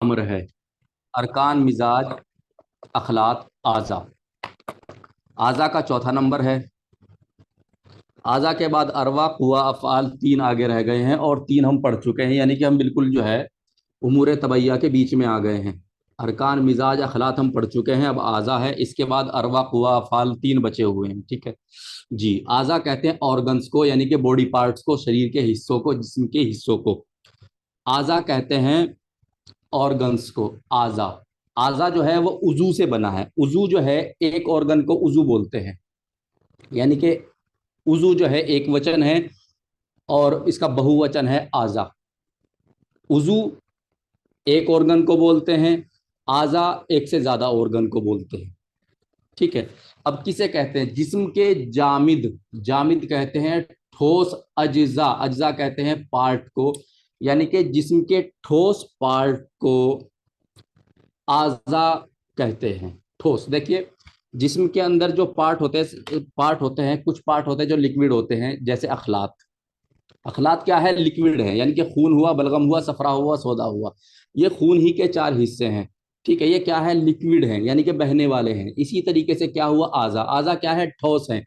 अम्र है। अरकान मिजाज, अखलाक, आज़ा। आज़ा का चौथा नंबर है। आज़ा के बाद अरवा, कुवा, अफ़आल, तीन आगे रह गए हैं और तीन हम पढ़ चुके हैं, यानी कि हम बिल्कुल जो है उमूर तबैया के बीच में आ गए हैं। अरकान मिजाज अखलाक हम पढ़ चुके हैं, अब आज़ा है। इसके बाद अरवा, कुवा, अफ़आल, तीन बचे हुए हैं। ठीक है जी। आज़ा कहते हैं ऑर्गन्स को, यानी कि बॉडी पार्ट्स को, शरीर के हिस्सों को, जिस्म के हिस्सों को। आज़ा कहते हैं ऑर्गन्स को। आज़ा, आज़ा जो है वो उजू से बना है। उजू जो है, एक ऑर्गन को उजू बोलते हैं, यानी कि उजू जो है एक वचन है और इसका बहुवचन है आज़ा। उजू एक ऑर्गन को बोलते हैं, आज़ा एक से ज्यादा ऑर्गन को बोलते हैं। ठीक है। अब किसे कहते हैं? जिस्म के जामिद, जामिद कहते हैं ठोस अज्जा, अज्जा कहते हैं पार्ट को, यानी कि जिस्म के ठोस पार्ट को आज़ा कहते हैं। ठोस, देखिए जिस्म के अंदर जो पार्ट होते हैं, कुछ पार्ट होते हैं जो लिक्विड होते हैं, जैसे अखलात। अखलात क्या है? लिक्विड है, यानी कि खून हुआ, बलगम हुआ, सफरा हुआ, सोदा हुआ, ये खून ही के चार हिस्से हैं। ठीक है, ये क्या है? लिक्विड है, यानी कि बहने वाले हैं। इसी तरीके से क्या हुआ? आज़ा, आज़ा क्या है? ठोस है।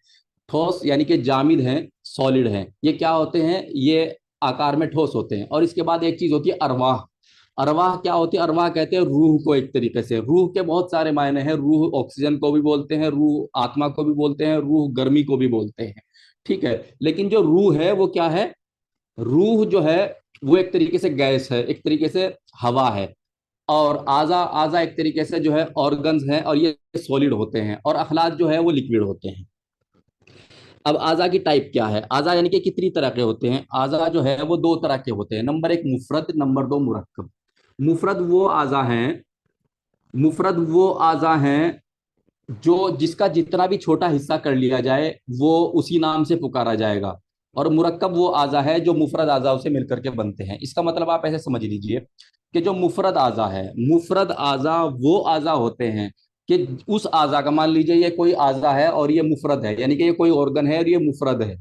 ठोस यानी कि जामिद है, सॉलिड है। ये क्या होते हैं? ये आकार में ठोस होते हैं। और इसके बाद एक चीज होती है अरवाह। अरवाह क्या होती है? अरवाह कहते हैं रूह को। एक तरीके से रूह के बहुत सारे मायने हैं। रूह ऑक्सीजन को भी बोलते हैं, रूह आत्मा को भी बोलते हैं, रूह गर्मी को भी बोलते हैं। ठीक है, लेकिन जो रूह है वो क्या है? रूह जो है वो एक तरीके से गैस है, एक तरीके से हवा है। और आज़ा, आज़ा एक तरीके से जो है ऑर्गन्स हैं, और ये सॉलिड होते हैं। और अखलाक जो है वो लिक्विड होते हैं। अब आज़ा की टाइप क्या है? आज़ा यानी कि कितनी तरह के होते हैं? आज़ा जो है वो दो तरह के होते हैं। नंबर एक मुफरद, नंबर दो मुरक्कब। मुफरद वो आज़ा हैं, मुफरद वो आज़ा हैं जो जिसका जितना भी छोटा हिस्सा कर लिया जाए वो उसी नाम से पुकारा जाएगा। और मुरक्कब वो आज़ा है जो मुफरद आज़ा से मिलकर के बनते हैं। इसका मतलब आप ऐसे समझ लीजिए कि जो मुफरद आज़ा है, मुफरद आज़ा वो आज़ा होते हैं कि उस आज़ा का, मान लीजिए ये कोई आज़ा है और ये मुफरद है, यानी कि ये कोई ऑर्गन है और ये मुफरद है।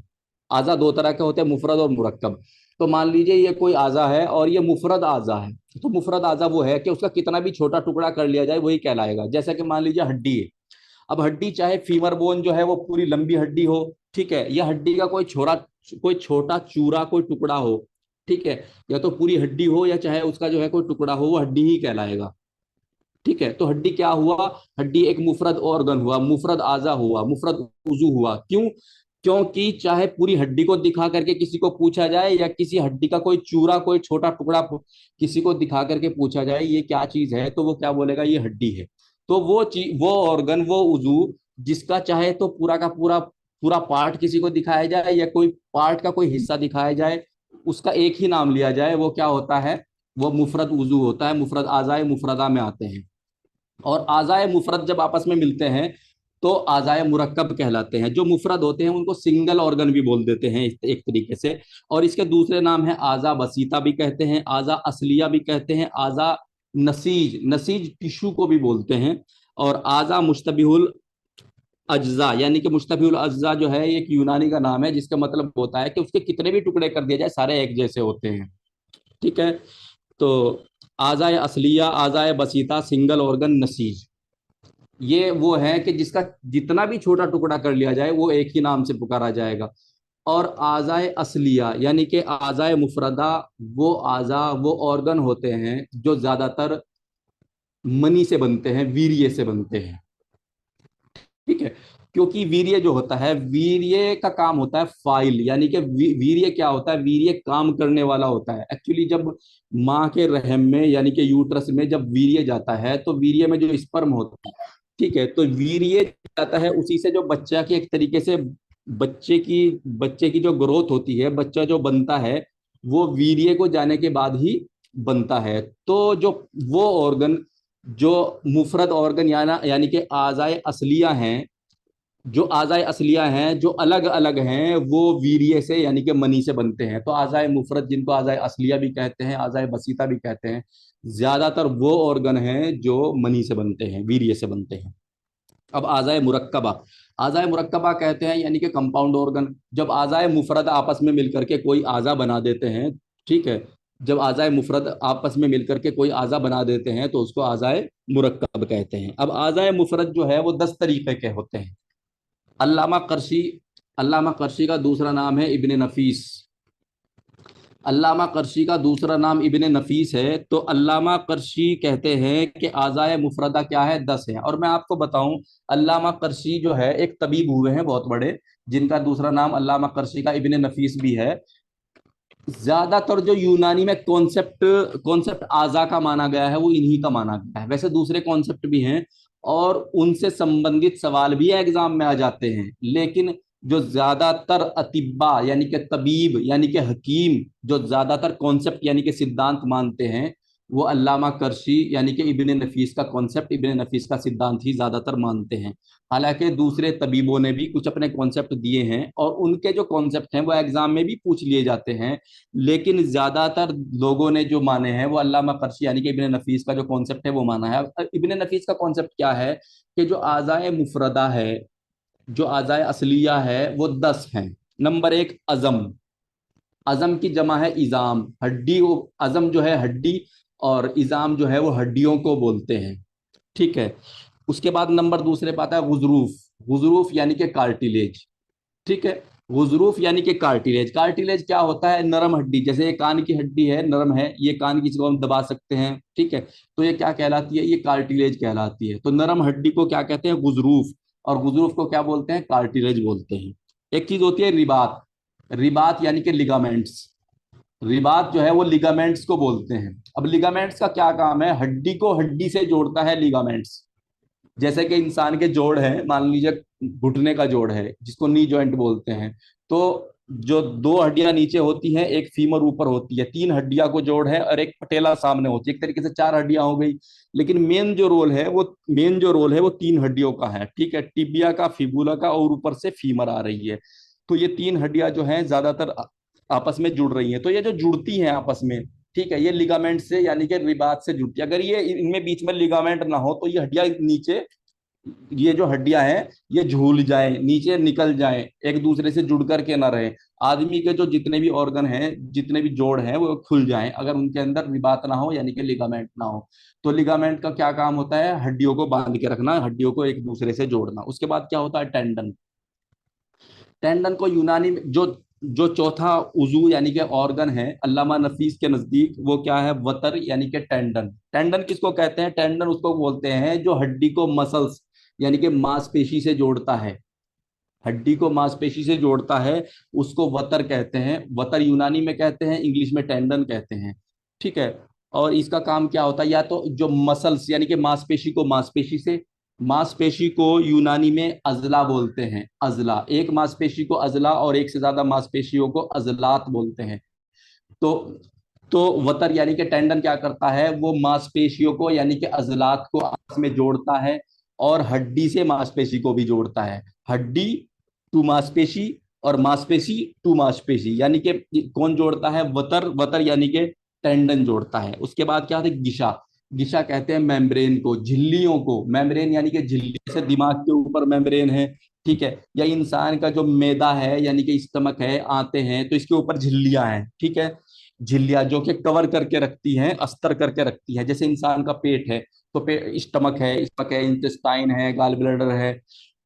आज़ा दो तरह के होते हैं, मुफरद और मुरक्कब। तो मान लीजिए ये कोई आज़ा है और ये मुफरद आज़ा है। तो मुफरद आज़ा वो है कि उसका कितना भी छोटा टुकड़ा कर लिया जाए वही कहलाएगा। जैसा कि मान लीजिए हड्डी है। अब हड्डी चाहे फीमर बोन जो है वो पूरी लंबी हड्डी हो, ठीक है, या हड्डी का कोई छोटा चूरा, कोई टुकड़ा हो, ठीक है, या तो पूरी हड्डी हो या चाहे उसका जो है कोई टुकड़ा हो, वो हड्डी ही कहलाएगा। ठीक है, तो हड्डी क्या हुआ? हड्डी एक मुफरद ऑर्गन हुआ, मुफरद आजा हुआ, मुफरद उजू हुआ। क्यों? क्योंकि चाहे पूरी हड्डी को दिखा करके किसी को पूछा जाए या किसी हड्डी का कोई चूरा, कोई छोटा टुकड़ा किसी को दिखा करके पूछा जाए ये क्या चीज है, तो वो क्या बोलेगा? ये हड्डी है। तो वो चीज, वो ऑर्गन, वो उजू, जिसका चाहे तो पूरा का पूरा पूरा पार्ट किसी को दिखाया जाए या कोई पार्ट का कोई हिस्सा दिखाया जाए, उसका एक ही नाम लिया जाए, वो क्या होता है? वो मुफरद उजू होता है। मुफरद आजाए मुफरदा में आते हैं। और आज़ाए मुफरद जब आपस में मिलते हैं तो आज़ाए मुरक्कब कहलाते हैं। जो मुफरद होते हैं उनको सिंगल ऑर्गन भी बोल देते हैं एक तरीके से। और इसके दूसरे नाम है आज़ा बसीता भी कहते हैं, आज़ा असलिया भी कहते हैं, आज़ा नसीज, नसीज टिश्यू को भी बोलते हैं। और आज़ा मुश्तबिहुल अज्जा, यानी कि मुश्तबिहुल अज्जा जो है एक यूनानी का नाम है, जिसका मतलब होता है कि उसके कितने भी टुकड़े कर दिए जाए सारे एक जैसे होते हैं। ठीक है, तो आज़ाए असलिया, आज़ाए बसीता, सिंगल ऑर्गन, नसीज, ये वो है कि जिसका जितना भी छोटा टुकड़ा कर लिया जाए वो एक ही नाम से पुकारा जाएगा। और आज़ाए असलिया यानी कि आज़ाए मुफरदा, वो आज़ा, वो ऑर्गन होते हैं जो ज्यादातर मनी से बनते हैं, वीर्य से बनते हैं। ठीक है, क्योंकि वीर्य जो होता है, वीर्य का काम होता है फाइल, यानी कि वीर्य क्या होता है? वीर्य काम करने वाला होता है। एक्चुअली जब माँ के रहम में, यानी कि यूट्रस में जब वीर्य जाता है तो वीर्य में जो स्पर्म होता है, ठीक है, तो वीर्य जाता है, उसी से जो बच्चा की एक तरीके से बच्चे की जो ग्रोथ होती है, बच्चा जो बनता है वो वीर्य को जाने के बाद ही बनता है। तो जो वो ऑर्गन, जो मुफरद ऑर्गन यानी कि आज़ाए असलिया हैं, जो आज़ाए असलिया हैं जो अलग अलग हैं, वो वीर्य से यानी कि मनी से बनते हैं। तो आज़ाए मुफरद, जिनको आज़ाए असलिया भी कहते हैं, आज़ाए बसीता भी कहते हैं, ज्यादातर वो ऑर्गन हैं जो मनी से बनते हैं, वीर्य से बनते हैं। अब आज़ाए मुरक्कबा, आज़ाए मुरक्कबा कहते हैं यानी कि कंपाउंड ऑर्गन। जब आज़ाए मुफरद आपस में मिलकर के कोई आज़ा बना देते हैं, ठीक है, जब आज़ाए मुफरद आपस में मिलकर के कोई आज़ा बना देते हैं तो उसको आज़ाए मुरक्कब कहते हैं। अब आज़ाए मुफरद जो है वो 10 तरीके के होते हैं। अल्लामा करशी, अल्लामा करशी का दूसरा नाम है इब्ने नफीस। अल्लामा करशी का दूसरा नाम इब्ने नफीस है। तो अल्लामा करशी कहते हैं कि आज़ाए मुफरदा क्या है, 10 है। और मैं आपको बताऊं, अल्लामा करशी जो है एक तबीब हुए हैं बहुत बड़े, जिनका दूसरा नाम अल्लामा करशी का इब्ने नफीस भी है। ज्यादातर जो यूनानी में कॉन्सेप्ट कॉन्सेप्ट आजा का माना गया है वो इन्हीं का माना गया है। वैसे दूसरे कॉन्सेप्ट भी हैं और उनसे संबंधित सवाल भी एग्जाम में आ जाते हैं, लेकिन जो ज्यादातर अतिब्बा यानी कि तबीब यानी कि हकीम जो ज्यादातर कॉन्सेप्ट यानी कि सिद्धांत मानते हैं, वो अल्लामा करशी यानी कि इब्ने नफीस का कॉन्सेप्ट, इब्ने नफीस का सिद्धांत ही ज्यादातर मानते हैं। हालांकि दूसरे तबीबों ने भी कुछ अपने कॉन्सेप्ट दिए हैं और उनके जो कॉन्सेप्ट हैं वो एग्जाम में भी पूछ लिए जाते हैं, लेकिन ज्यादातर लोगों ने जो माने हैं वो अल्लामा करशी यानी कि इब्ने नफीस का जो कॉन्सेप्ट है वो माना है। अब इब्ने नफीस का कॉन्सेप्ट क्या है कि जो आज़ाए मुफरदा है, जो आज़ाए असलिया है वो 10 हैं। नंबर एक, अजम। अजम की जमा है इजाम, हड्डी। अजम जो है हड्डी और इजाम जो है वो हड्डियों को बोलते हैं, ठीक है। उसके बाद नंबर दूसरे पे आता है गुजरूफ। गुजरूफ यानी कि कार्टिलेज, ठीक है। गुजरूफ यानी कि कार्टिलेज। कार्टिलेज क्या होता है, नरम हड्डी। जैसे ये कान की हड्डी है, नरम है, ये कान की इसको हम दबा सकते हैं, ठीक है। तो ये क्या कहलाती है, ये कार्टिलेज कहलाती है। तो नरम हड्डी को क्या कहते हैं, गुजरूफ। और गुजरूफ को क्या बोलते हैं, कार्टिलेज बोलते हैं। एक चीज होती है रिबात। रिबात यानी कि लिगामेंट्स। रिबात जो है वो लिगामेंट्स को बोलते हैं। अब लिगामेंट्स का क्या काम है, हड्डी को हड्डी से जोड़ता है लिगामेंट्स। जैसे कि इंसान के जोड़ है, मान लीजिए घुटने का जोड़ है जिसको नी जॉइंट बोलते हैं। तो जो दो हड्डियां नीचे होती हैं, एक फीमर ऊपर होती है, 3 हड्डियां को जोड़ है, और एक पटेला सामने होती है। एक तरीके से 4 हड्डियां हो गई, लेकिन मेन जो रोल है वो 3 हड्डियों का है, ठीक है। टिबिया का, फिबुला का और ऊपर से फीमर आ रही है। तो ये 3 हड्डियां जो हैं ज्यादातर आपस में जुड़ रही हैं। तो ये जो जुड़ती हैं आपस में, ठीक है, ये लिगामेंट से यानी कि रिबात से जुड़ती है। अगर ये इनमें बीच में लिगामेंट ना हो तो ये हड्डियां नीचे, ये जो हड्डियां हैं ये झूल जाए, नीचे निकल जाए, एक दूसरे से जुड़ करके ना रहे। आदमी के जो जितने भी ऑर्गन हैं, जितने भी जोड़ हैं वो खुल जाएं अगर उनके अंदर रिबात ना हो यानी कि लिगामेंट ना हो। तो लिगामेंट का क्या काम होता है, हड्डियों को बांध के रखना, हड्डियों को एक दूसरे से जोड़ना। उसके बाद क्या होता है, टेंडन। टेंडन को यूनानी में जो जो चौथा उजू यानी कि ऑर्गन है अल्लामा नफीस के नजदीक, वो क्या है, वतर यानी कि टेंडन। टेंडन किसको कहते हैं, टेंडन उसको बोलते हैं जो हड्डी को मसल्स यानी कि मांसपेशी से जोड़ता है। हड्डी को मांसपेशी से जोड़ता है, उसको वतर कहते हैं। वतर यूनानी में कहते हैं, इंग्लिश में टेंडन कहते हैं, ठीक है। और इसका काम क्या होता है, या तो जो मसल्स यानी कि मांसपेशी को मांसपेशी से, मांसपेशी को यूनानी में अजला बोलते हैं। अजला, एक मांसपेशी को अजला और एक से ज्यादा मांसपेशियों को अजलात बोलते हैं। तो तो वतर यानी कि टेंडन क्या करता है, वो मांसपेशियों को यानी कि अजलात को आपस में जोड़ता है और हड्डी से मांसपेशी को भी जोड़ता है। हड्डी टू मांसपेशी और मांसपेशी टू मांसपेशी, यानी कि कौन जोड़ता है, वतर। वतर यानी कि टेंडन जोड़ता है। उसके बाद क्या होता है, गिशा। गिशा कहते हैं मेम्ब्रेन को, झिल्लियों को। मेम्ब्रेन यानी कि झिल्ली, से दिमाग के ऊपर मेम्ब्रेन है, ठीक है। या इंसान का जो मैदा है यानी कि स्टमक है, आते हैं तो इसके ऊपर झिल्लियां हैं, ठीक है। झिल्लियां जो कि कवर करके रखती हैं, अस्तर करके रखती है। जैसे इंसान का पेट है तो स्टमक है, स्टमक है, इंटेस्टाइन है, गाल ब्लैडर है,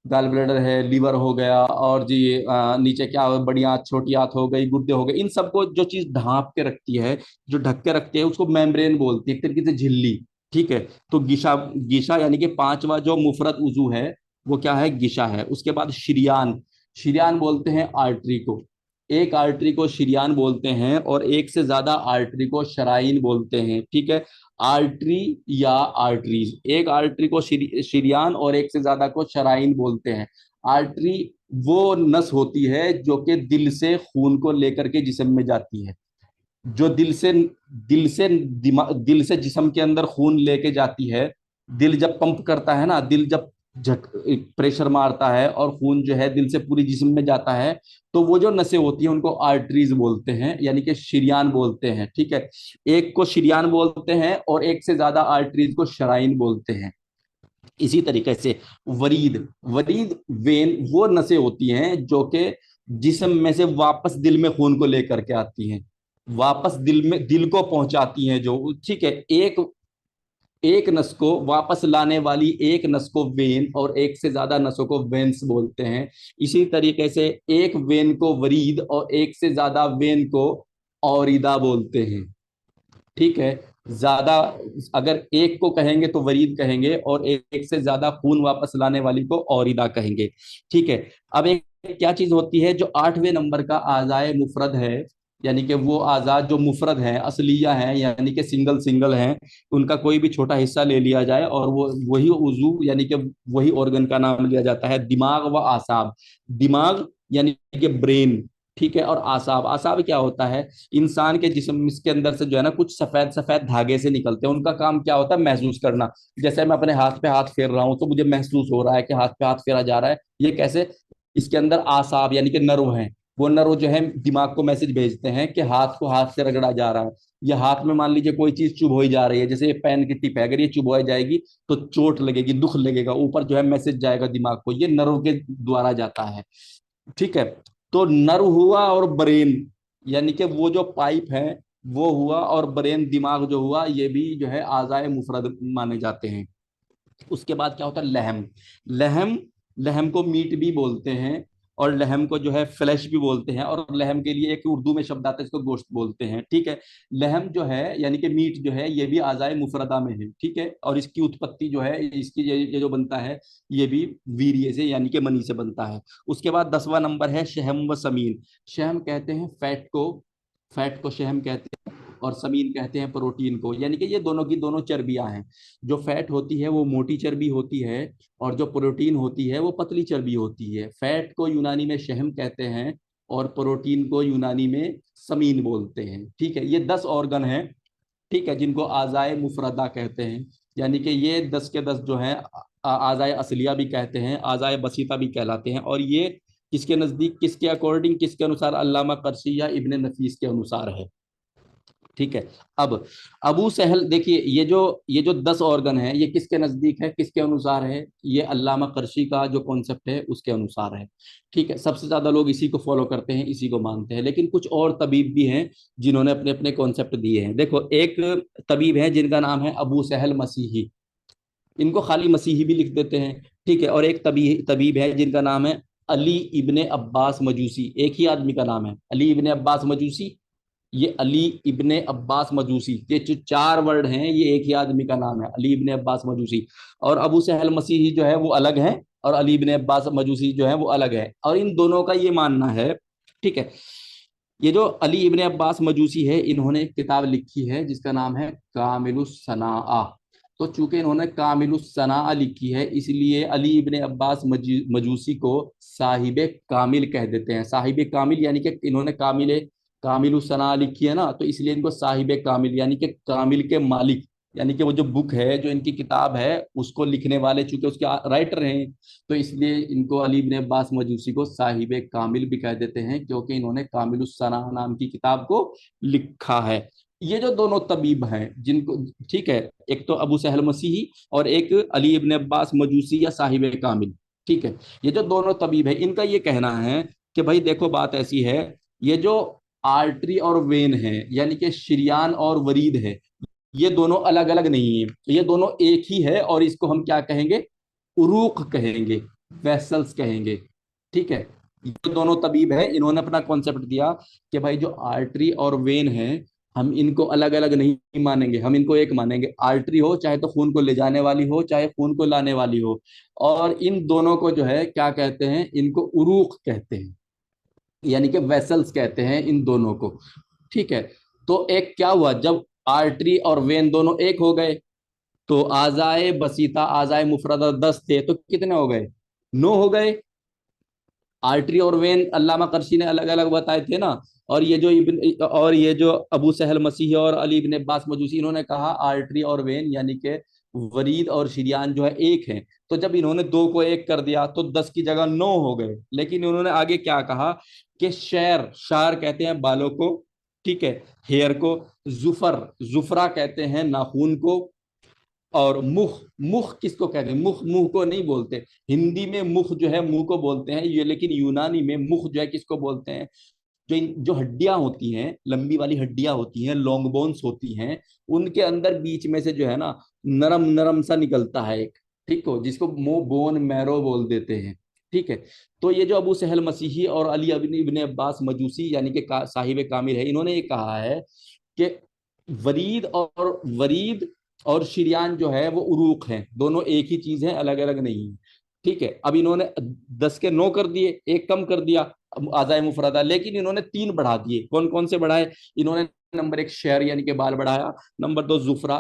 गाल ब्लैडर है, लीवर हो गया, और जी नीचे क्या बड़ी आंत, छोटी आंत हो गई, गुर्दे हो गए। इन सबको जो चीज ढांप के रखती है, जो ढक के रखती है, उसको मेम्ब्रेन बोलती है, एक तरीके से झिल्ली, ठीक है। तो गिशा, गिशा यानी कि पांचवा जो मुफरत उजू है वो क्या है, गिशा है। उसके बाद शिरियान। शिरियान बोलते हैं आर्टरी को। एक आर्टरी को शिरियान बोलते हैं और एक से ज्यादा आर्टरी को शराइन बोलते हैं, ठीक है। आर्टरी या आर्टरीज, एक आर्टरी को शिरियान और एक से ज्यादा को शराइन बोलते हैं। आर्टरी वो नस होती है जो कि दिल से खून को लेकर के जिस्म में जाती है। जो दिल से जिस्म के अंदर खून लेके जाती है। दिल जब पंप करता है ना, दिल जब झट प्रेशर मारता है और खून जो है दिल से पूरी जिस्म में जाता है, तो वो जो नसें होती हैं उनको आर्टरीज बोलते हैं, यानी कि शिरियान बोलते हैं, ठीक है। एक को शिरियान बोलते हैं और एक से ज्यादा आर्टरीज को शराइन बोलते हैं। इसी तरीके से वरीद, वरीद वेन वो नसें होती हैं जो कि जिस्म में से वापस दिल में खून को लेकर के आती हैं। वापस दिल में, दिल को पहुंचाती हैं जो, ठीक है। एक एक नस को वापस लाने वाली एक नस को वेन, और एक से ज्यादा नसों को वेन्स बोलते हैं। इसी तरीके से एक वेन को वरीद और एक से ज्यादा वेन को औरिदा बोलते हैं, ठीक है। ज्यादा, अगर एक को कहेंगे तो वरीद कहेंगे, और एक से ज्यादा खून वापस लाने वाली को औरिदा कहेंगे, ठीक है। अब एक क्या चीज होती है, जो 8वें नंबर का आजाए मुफरद है, यानी कि वो आजाद जो मुफरद है, असलिया है, यानी कि सिंगल सिंगल हैं, उनका कोई भी छोटा हिस्सा ले लिया जाए और वो वही उजू यानी कि वही ऑर्गन का नाम लिया जाता है। दिमाग व आसाब, दिमाग यानी कि ब्रेन, ठीक है। और आसाब, आसाब क्या होता है, इंसान के जिस्म के अंदर से जो है ना कुछ सफेद सफेद धागे से निकलते हैं, उनका काम क्या होता है, महसूस करना। जैसे मैं अपने हाथ पे हाथ फेर रहा हूं तो मुझे महसूस हो रहा है कि हाथ पे हाथ फेरा जा रहा है, ये कैसे, इसके अंदर आसाब यानी कि नर्व हैं, वो नर्व जो है दिमाग को मैसेज भेजते हैं कि हाथ को हाथ से रगड़ा जा रहा है। ये हाथ में मान लीजिए कोई चीज चुभोई जा रही है, जैसे ये पेन की टिप है, अगर ये चुभोई जाएगी तो चोट लगेगी, दुख लगेगा, ऊपर जो है मैसेज जाएगा दिमाग को, ये नर्व के द्वारा जाता है, ठीक है। तो नर्व हुआ और ब्रेन, यानी कि वो जो पाइप है वो हुआ, और ब्रेन दिमाग जो हुआ, ये भी जो है आज़ाए मुफरद माने जाते हैं। उसके बाद क्या होता है, लहम। लहम, लहम को मीट भी बोलते हैं, और लहम को जो है फ्लैश भी बोलते हैं, और लहम के लिए एक उर्दू में शब्द आता है, इसको गोश्त बोलते हैं, ठीक है। लहम जो है यानी कि मीट जो है, ये भी आज़ाए मुफरदा में है, ठीक है। और इसकी उत्पत्ति जो है, इसकी ये जो बनता है, ये भी वीर्य से यानी कि मनी से बनता है। उसके बाद 10वां नंबर है शहम व समीन। शहम कहते हैं फैट को, फैट को शहम कहते हैं, और समीन कहते हैं प्रोटीन को, यानी कि ये दोनों की दोनों चर्बियां हैं। जो फैट होती है वो मोटी चर्बी होती है, और जो प्रोटीन होती है वो पतली चर्बी होती है। फैट को यूनानी में शहम कहते हैं, और प्रोटीन को यूनानी में समीन बोलते हैं, ठीक है। ये 10 ऑर्गन हैं, ठीक है, जिनको आज़ाए मुफरदा कहते हैं। यानी कि ये 10 के 10 जो हैं, आज़ाए असलिया भी कहते हैं, आज़ाए बसीता भी कहलाते हैं। और ये किसके नज़दीक, किसके अकॉर्डिंग, किसके अनुसार, अल्लामा करसी या इब्ने नफीस के अनुसार है, ठीक है। अब अबू सहल देखिए, ये जो 10 ऑर्गन है, ये किसके नजदीक है, किसके अनुसार है, ये अल्लामा करशी का जो कॉन्सेप्ट है उसके अनुसार है, ठीक है। सबसे ज्यादा लोग इसी को फॉलो करते हैं, इसी को मानते हैं, लेकिन कुछ और तबीब भी हैं जिन्होंने अपने अपने कॉन्सेप्ट दिए हैं। देखो, एक तबीब है जिनका नाम है अबू सहल मसीही, इनको खाली मसीही भी लिख देते हैं, ठीक है। और एक तबीब है जिनका नाम है अली इब्ने अब्बास मजूसी, एक ही आदमी का नाम है अली इब्ने अब्बास मजूसी। ये अली इब्ने अब्बास मजूसी, ये जो 4 वर्ड हैं, ये एक ही आदमी का नाम है, अली इब्ने अब्बास मजूसी। और अबू सहल मसीही जो है वो अलग है, और अली इब्ने अब्बास मजूसी जो है वो अलग है, और इन दोनों का ये मानना है, ठीक है। ये जो अली इब्ने अब्बास मजूसी है, इन्होंने एक किताब लिखी है जिसका नाम है कामिलुस सनाआ। तो चूंकि इन्होंने कामिलुस सनाआ लिखी है, इसलिए अली इब्ने अब्बास मजूसी को साहिब कामिल कह देते हैं। साहिब कामिल यानी कि इन्होंने कामिलुस सनाआ लिखी है ना, तो इसलिए इनको साहिब कामिल यानी कि कामिल के मालिक, यानी कि वो जो बुक है, जो इनकी किताब है, उसको लिखने वाले चूंकि उसके राइटर हैं, तो इसलिए इनको अली इब्ने अब्बास मजूसी को साहिब कामिल भी कह देते हैं, क्योंकि इन्होंने कामिलुस सना नाम की किताब को लिखा है। ये जो दोनों तबीब हैं जिनको, ठीक है, एक तो अबू सहल मसीही और एक अली इब्ने अब्बास मजूसी या साहिब कामिल, ठीक है। ये जो दोनों तबीब है, इनका ये कहना है कि भाई देखो, बात ऐसी है, ये जो आर्टरी और वेन है, यानी कि शरियान और वरीद है, ये दोनों अलग अलग नहीं है, ये दोनों एक ही है, और इसको हम क्या कहेंगे, उरूक कहेंगे, वेसल्स कहेंगे, ठीक है। ये दोनों तबीब है, इन्होंने अपना कॉन्सेप्ट दिया कि भाई जो आर्टरी और वेन है, हम इनको अलग अलग नहीं मानेंगे, हम इनको एक मानेंगे। आर्टरी हो चाहे तो खून को ले जाने वाली हो, चाहे खून को लाने वाली हो, और इन दोनों को जो है क्या कहते हैं, इनको उरूक कहते हैं, यानी कि वेसल्स कहते हैं इन दोनों को, ठीक है। तो एक क्या हुआ, जब आर्टरी और वेन दोनों एक हो गए, तो आजाए बसीता आजाए मुफरदा 10 थे, तो कितने हो गए, 9 हो गए। आर्टरी और वेन अल्लामा करशी ने अलग अलग बताए थे ना। और ये जो अबू सहल मसीह और अली इब्ने अब्बास मजूसी, इन्होंने कहा आर्टरी और वेन यानी कि वरीद और शिरियान जो है एक है। तो जब इन्होंने दो को एक कर दिया तो 10 की जगह 9 हो गए। लेकिन इन्होंने आगे क्या कहा कि शैर, शार कहते हैं बालों को, ठीक है, हेयर को। जुफर, जुफरा कहते हैं नाखून को। और मुख, मुख किसको कहते हैं, मुख मुंह को नहीं बोलते, हिंदी में मुख जो है मुंह को बोलते हैं ये, लेकिन यूनानी में मुख जो है किसको बोलते हैं, जो हड्डियां होती हैं, लंबी वाली हड्डियां होती हैं, लॉन्ग बोन्स होती हैं, उनके अंदर बीच में से जो है ना नरम नरम सा निकलता है एक, ठीक हो, जिसको मो बोन मैरो बोल देते हैं। ठीक है। तो ये जो अबू सहल मसीही और अली इब्ने अब्बास मजूसी यानी कि साहिब कामिल है, इन्होंने ये कहा है कि वरीद और शिरियान जो है वो उरूक हैं, दोनों एक ही चीज है, अलग अलग नहीं है। ठीक है। अब इन्होंने 10 के 9 कर दिए, एक कम कर दिया आजाए मुफरदा, लेकिन इन्होंने 3 बढ़ा दिए। कौन कौन से बढ़ाए इन्होंने? नंबर 1 शेर यानी कि बाल बढ़ाया, नंबर 2 जुफरा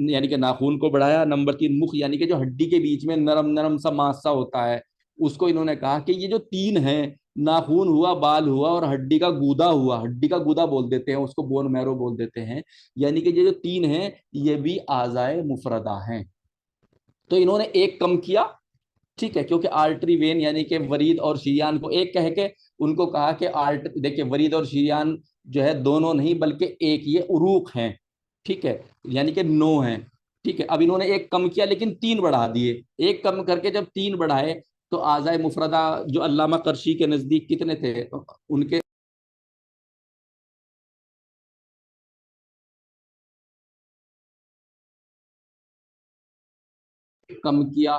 यानी कि नाखून को बढ़ाया, नंबर 3 मुख यानी कि जो हड्डी के बीच में नरम नरम सा मांस सा होता है, उसको इन्होंने कहा कि ये जो 3 है, नाखून हुआ, बाल हुआ और हड्डी का गूदा हुआ, हड्डी का गूदा बोल देते हैं उसको, बोन मैरो बोल देते हैं, यानी कि ये जो 3 है ये भी आजाए मुफरदा हैं। तो इन्होंने एक कम किया, ठीक है, क्योंकि आर्टरी वेन यानी कि वरीद और शियान को एक कह के उनको कहा कि आर्ट देखिए वरीद और शियान जो है दोनों नहीं बल्कि एक, ये उरूक हैं। ठीक है, यानी कि 9 हैं। ठीक है। अब इन्होंने एक कम किया लेकिन 3 बढ़ा दिए, एक कम करके जब 3 बढ़ाए तो आजाए मुफरदा जो अल्लामा करशी के नजदीक कितने थे उनके, कम किया,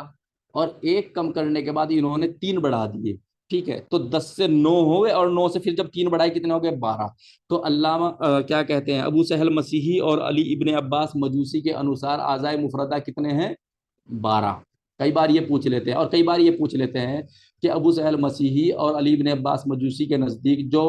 और एक कम करने के बाद इन्होंने 3 बढ़ा दिए। ठीक है, तो 10 से 9 हो गए, और 9 से फिर जब 3 बढ़ाए कितने हो गए? 12। तो अल्लामा क्या कहते हैं, अबू सहल मसीही और अली इब्ने अब्बास मजूसी के अनुसार आजाए मुफरदा कितने हैं? 12। कई बार ये पूछ लेते हैं, और कई बार ये पूछ लेते हैं कि अबू सहल मसीही और अली इब्ने अब्बास मजूसी के नजदीक जो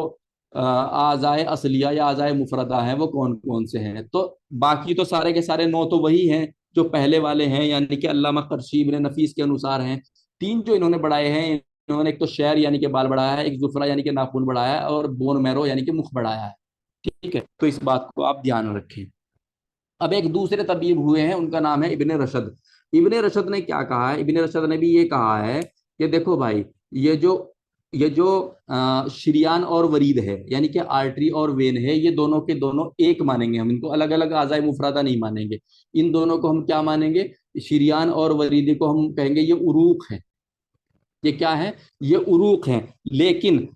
आजाए असलिया या आजाए मुफरदा हैं वो कौन कौन से हैं? तो बाकी तो सारे के सारे 9 तो वही हैं जो पहले वाले हैं, यानी कि अल्लामा करशी इब्ने नफीस के अनुसार हैं। 3 जो इन्होंने बढ़ाए हैं, इन्होंने एक तो शहर यानी कि बाल बढ़ाया है, एक जुफरा यानी कि नाखून बढ़ाया है, और बोन मैरो यानी कि मुख बढ़ाया है। ठीक है, तो इस बात को आप ध्यान रखें। अब एक दूसरे तबीब हुए हैं, उनका नाम है इब्ने रशद। इब्ने रशद ने क्या कहा है? इब्ने रशद ने भी ये कहा है कि देखो भाई, ये जो ये जो शिरियान और वरीद है यानी कि आर्टरी और वेन है, ये दोनों के दोनों एक मानेंगे हम, इनको अलग अलग आजाए मुफरादा नहीं मानेंगे। इन दोनों को हम क्या मानेंगे? शिरियान और वरीद को हम कहेंगे ये उरूक है। ये क्या है? ये उरूक है। लेकिन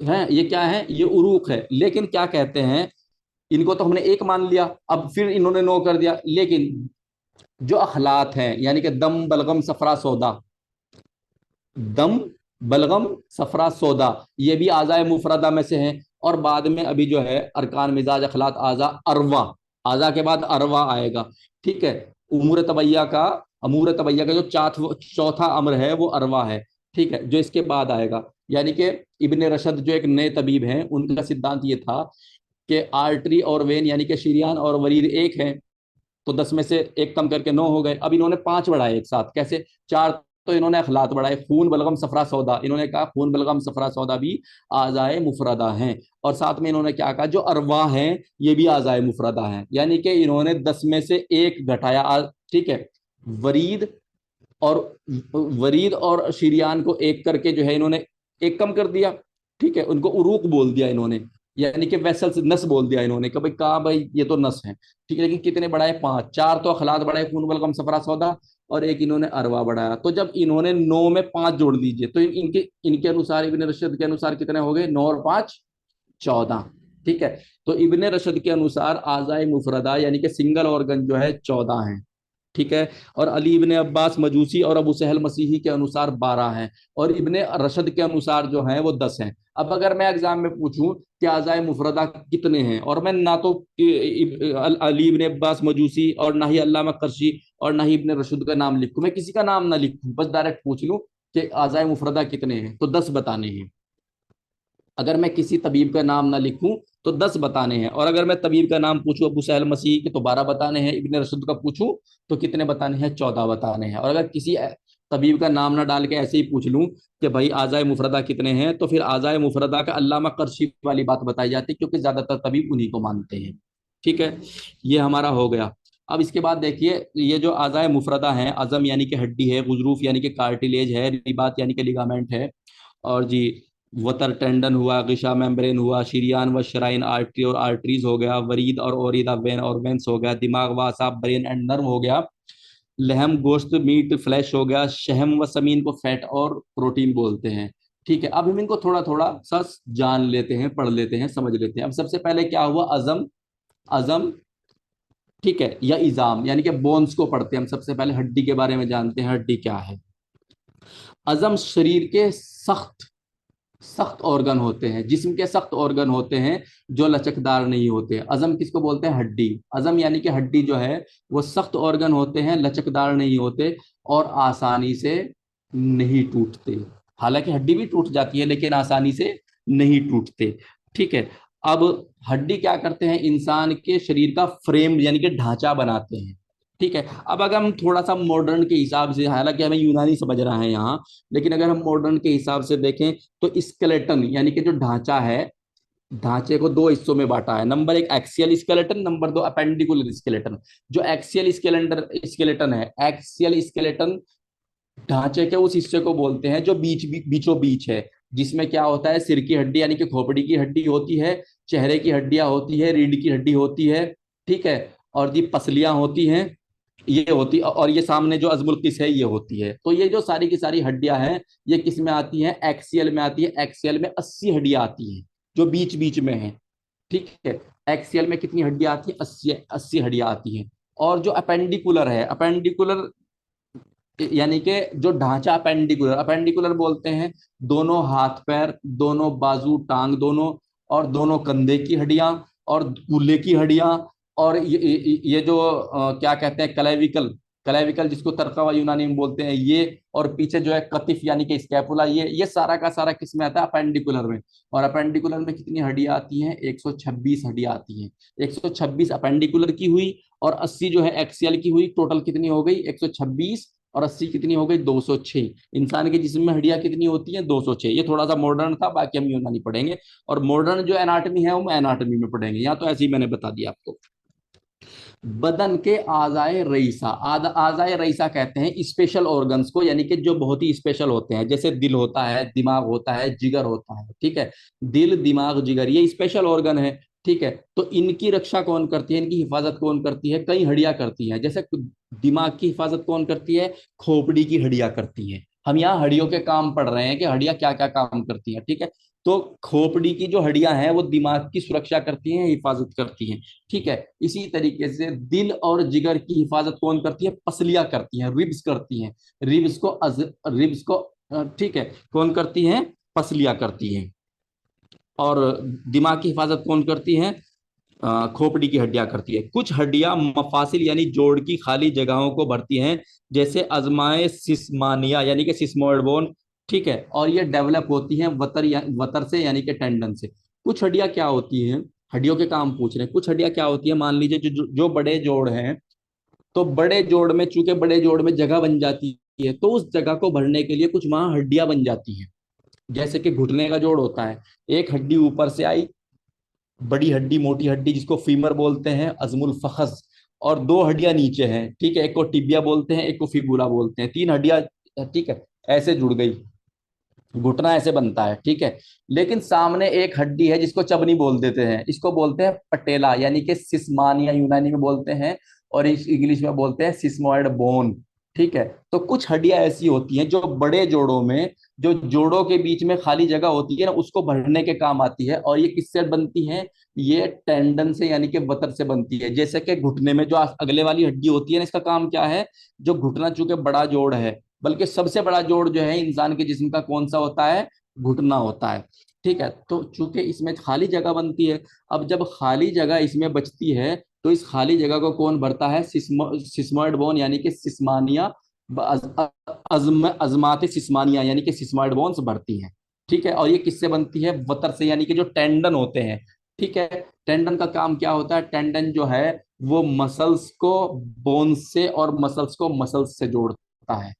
है ये क्या है? ये उरूक है, लेकिन क्या कहते हैं, इनको तो हमने एक मान लिया, अब फिर इन्होंने 9 कर दिया, लेकिन जो अखलात हैं यानी कि दम बलगम सफरा सौदा, दम बलगम सफरा सौदा, ये भी आज़ाए मुफरदा में से हैं। और बाद में अभी जो है अरकान मिजाज अखलात आज़ा अरवा, आज़ा के बाद अरवा आएगा। ठीक है। उमूर तबैया का अमूर तबैया का जो चौथा अमर है वो अरवा है। ठीक है, जो इसके बाद आएगा। यानी कि इब्ने रशद जो एक नए तबीब हैं, उनका सिद्धांत ये था कि आर्टरी और वेन यानी कि शिरियान और वरीद एक है, तो 10 में से एक कम करके 9 हो गए। अब इन्होंने 5 बढ़ाए एक साथ, कैसे? 4 तो इन्होंने अखलात बढ़ाए, खून बलगम सफरा सौदा, इन्होंने कहा खून बलगम सफरा सौदा भी आजाए मुफरदा हैं। और साथ में इन्होंने क्या कहा? जो अरवा हैं ये भी आजाए मुफरदा हैं, यानी कि इन्होंने 10 में से एक घटाया। ठीक है। वरीद और वरीद और शिरियान को एक करके जो है इन्होंने एक कम कर दिया। ठीक है, उनको उरूक बोल दिया इन्होंने, यानी कि वेसल्स, नस बोल दिया इन्होंने कि भाई कहा भाई ये तो नस है। ठीक है, लेकिन कितने बढ़ाए? 5। 4 तो अखलात बढ़ाए, खून बलगम सफरा सौदा, और एक इन्होंने अरवा बढ़ाया। तो जब इन्होंने 9 में 5 जोड़ दीजिए तो इनके इनके अनुसार, इब्ने रशद के अनुसार कितने हो गए? 9 और 5 14। ठीक है। तो इब्ने रशद के अनुसार आजाए मुफरदा यानी कि सिंगल ऑर्गन जो है 14 है। ठीक है। और अली इब्ने अब्बास मजूसी और अबू सहल मसीही के अनुसार 12 हैं, और इब्ने रशद के अनुसार जो हैं वो 10 हैं। अब अगर मैं एग्जाम में पूछूं कि आज़ाए मुफरदा कितने हैं, और मैं ना तो अली इब्ने अब्बास मजूसी और ना ही अल्लामा करशी और ना ही इब्ने रशद का नाम लिखूं, मैं किसी का नाम ना लिखूं, बस डायरेक्ट पूछ लूं कि आज़ाए मुफरदा कितने हैं, तो 10 बताने हैं। अगर मैं किसी तबीब का नाम ना लिखूं तो 10 बताने हैं, और अगर मैं तबीब का नाम पूछूं अबू सहल मसीह के तो 12 बताने हैं, इब्ने रशद का पूछूं तो कितने बताने हैं? 14 बताने हैं। और अगर किसी तबीब का नाम ना डाल के ऐसे ही पूछ लूं कि भाई आज़ाए मुफरदा कितने हैं, तो फिर आज़ाए मुफरदा का अल्लामा करशी वाली बात बताई जाती है, क्योंकि ज्यादातर तबीब उन्हीं को मानते हैं। ठीक है, ये हमारा हो गया। अब इसके बाद देखिए, ये जो आज़ाए मुफरदा है, अज़म यानी कि हड्डी है, गुजरूफ यानी कि कार्टिलेज है, रिबात यानी कि लिगामेंट है, और जी वतर टेंडन हुआ, गिशा मेम्ब्रेन हुआ, शिरियान व शराइन आर्टरी और आर्टरीज हो गया, वरीद और ओरिदा वेन और वेंस हो गया, दिमाग व असाब ब्रेन एंड नर्व हो गया, लहम गोश्त मीट फ्लैश हो गया, शहम व समीन को फैट और प्रोटीन बोलते हैं। ठीक है, अब हम इनको थोड़ा थोड़ा सा जान लेते हैं, पढ़ लेते हैं, समझ लेते हैं। अब सबसे पहले क्या हुआ, अजम, अजम, ठीक है, या इजाम, यानी कि बोन्स को पढ़ते हैं हम। सबसे पहले हड्डी के बारे में जानते हैं, हड्डी क्या है। अजम शरीर के सख्त सख्त ऑर्गन होते हैं, जिस्म के सख्त ऑर्गन होते हैं, जो लचकदार नहीं होते। अजम किसको बोलते हैं, हड्डी। अजम यानी कि हड्डी जो है वो सख्त ऑर्गन होते हैं, लचकदार नहीं होते और आसानी से नहीं टूटते। हालांकि हड्डी भी टूट जाती है लेकिन आसानी से नहीं टूटते। ठीक है। अब हड्डी क्या करते हैं, इंसान के शरीर का फ्रेम यानी कि ढांचा बनाते हैं। ठीक है। अब अगर हम थोड़ा सा मॉडर्न के हिसाब से, हालांकि हमें यूनानी समझ रहा है यहाँ, लेकिन अगर हम मॉडर्न के हिसाब से देखें तो स्केलेटन यानी कि जो ढांचा है, ढांचे को दो हिस्सों में बांटा है। नंबर एक एक्सियल स्केलेटन, नंबर दो अपेंडिकुलर स्केलेटन। जो एक्सियल स्केलेटन है, एक्सियल स्केलेटन ढांचे के उस हिस्से को बोलते हैं जो बीचों बीच है, जिसमें क्या होता है, सिर की हड्डी यानी कि खोपड़ी की हड्डी होती है, चेहरे की हड्डियां होती है, रीढ़ की हड्डी होती है, ठीक है, और ये पसलियां होती हैं, ये होती, और ये सामने जो अजमुल किस है ये होती है। तो ये जो सारी की सारी हड्डियां हैं, ये किस में आती हैं, एक्सियल में आती है। एक्सियल में 80 हड्डियां आती हैं जो बीच बीच में है। ठीक है। एक्सियल में कितनी हड्डियां आती हैं, 80 हड्डियां आती हैं। और जो अपेंडिकुलर है, अपेंडिकुलर यानी कि जो ढांचा, अपेंडिकुलर, अपेंडिकुलर बोलते हैं दोनों हाथ पैर, दोनों बाजू टांग दोनों, और दोनों कंधे की हड्डियां, और कूल्हे की हड्डियां, और ये जो क्या कहते हैं, क्लेविकल, क्लेविकल जिसको तरकवा यूनानी में बोलते हैं ये, और पीछे जो है कतिफ यानी कि स्कैपुला, ये सारा का सारा किस में आता है, अपेंडिकुलर में। और अपेंडिकुलर में कितनी हड्डियां आती हैं, 126 हड्डियां आती हैं। 126 अपेंडिकुलर की हुई और 80 जो है एक्सियल की हुई, टोटल कितनी हो गई, 126 और 80 कितनी हो गई, 206। इंसान के जिस्म में हड्डियां कितनी होती हैं, 206। ये थोड़ा सा मॉडर्न था, बाकी हम यूनानी पढ़ेंगे। और मॉडर्न जो एनाटमी है वो एनाटमी में पढ़ेंगे, यहाँ तो ऐसे ही मैंने बता दिया आपको। बदन के आज़ाए रईसा, आज़ाए रईसा कहते हैं स्पेशल ऑर्गन्स को, यानी कि जो बहुत ही स्पेशल होते हैं, जैसे दिल होता है, दिमाग होता है, जिगर होता है। ठीक है। दिल, दिमाग, जिगर ये स्पेशल ऑर्गन है। ठीक है। तो इनकी रक्षा कौन करती है, इनकी हिफाजत कौन करती है, कई हड्डियां करती हैं। जैसे दिमाग की हिफाजत कौन करती है, खोपड़ी की हड्डियां करती हैं। हम यहाँ हड्डियों के काम पढ़ रहे हैं कि हड्डियां क्या क्या काम करती हैं। ठीक है। तो खोपड़ी की जो हड्डियां हैं वो दिमाग की सुरक्षा करती हैं, हिफाजत करती हैं। ठीक है। इसी तरीके से दिल और जिगर की हिफाजत कौन करती है, पसलियां करती हैं, रिब्स करती हैं। रिब्स को ठीक है, कौन करती हैं, पसलियां करती हैं। और दिमाग की हिफाजत कौन करती है, खोपड़ी की हड्डियां करती है। कुछ हड्डियां मफासिल यानी जोड़ की खाली जगहों को भरती हैं, जैसे अजमाए सिस्मानिया यानी कि सिस्मोइड बोन। ठीक है। और ये डेवलप होती हैं वतर से यानी कि टेंडन से। कुछ हड्डियां क्या होती हैं, हड्डियों के काम पूछ रहे हैं, कुछ हड्डियां क्या होती है, मान लीजिए जो बड़े जोड़ हैं, तो बड़े जोड़ में, चूंकि बड़े जोड़ में जगह बन जाती है, तो उस जगह को भरने के लिए कुछ वहां हड्डियां बन जाती हैं। जैसे कि घुटने का जोड़ होता है, एक हड्डी ऊपर से आई, बड़ी हड्डी, मोटी हड्डी जिसको फीमर बोलते हैं, अजमुल फखज, और दो हड्डियां नीचे हैं। ठीक है। एक को टिबिया बोलते हैं, एक को फिबुला बोलते हैं, तीन हड्डियां, ठीक है, ऐसे जुड़ गई, घुटना ऐसे बनता है। ठीक है। लेकिन सामने एक हड्डी है जिसको चबनी बोल देते हैं, इसको बोलते हैं पटेला यानी कि सिस्मानिया यूनानी में बोलते हैं, और इंग्लिश में बोलते हैं सिस्मोइड बोन। ठीक है। तो कुछ हड्डियां ऐसी होती हैं जो बड़े जोड़ों में, जो जोड़ों के बीच में खाली जगह होती है ना, उसको भरने के काम आती है। और ये किससे बनती है, ये टेंडन से यानी कि वतर से बनती है। जैसे कि घुटने में जो अगले वाली हड्डी होती है ना, इसका काम क्या है, जो घुटना चूंकि बड़ा जोड़ है, बल्कि सबसे बड़ा जोड़ जो है इंसान के जिस्म का, कौन सा होता है, घुटना होता है। ठीक है। तो चूंकि इसमें खाली जगह बनती है, अब जब खाली जगह इसमें बचती है, तो इस खाली जगह को कौन भरता है, सिस्मोइड बोन यानी कि सिस्मानिया, अजमात सिस्मानिया यानी कि सिस्मोइड बोन्स भरती हैं। ठीक है। और ये किससे बनती है, वतर से यानी कि जो टेंडन होते हैं। ठीक है। टेंडन का काम क्या होता है, टेंडन जो है वो मसल्स को बोन्स से और मसल्स को मसल्स से जोड़ता है।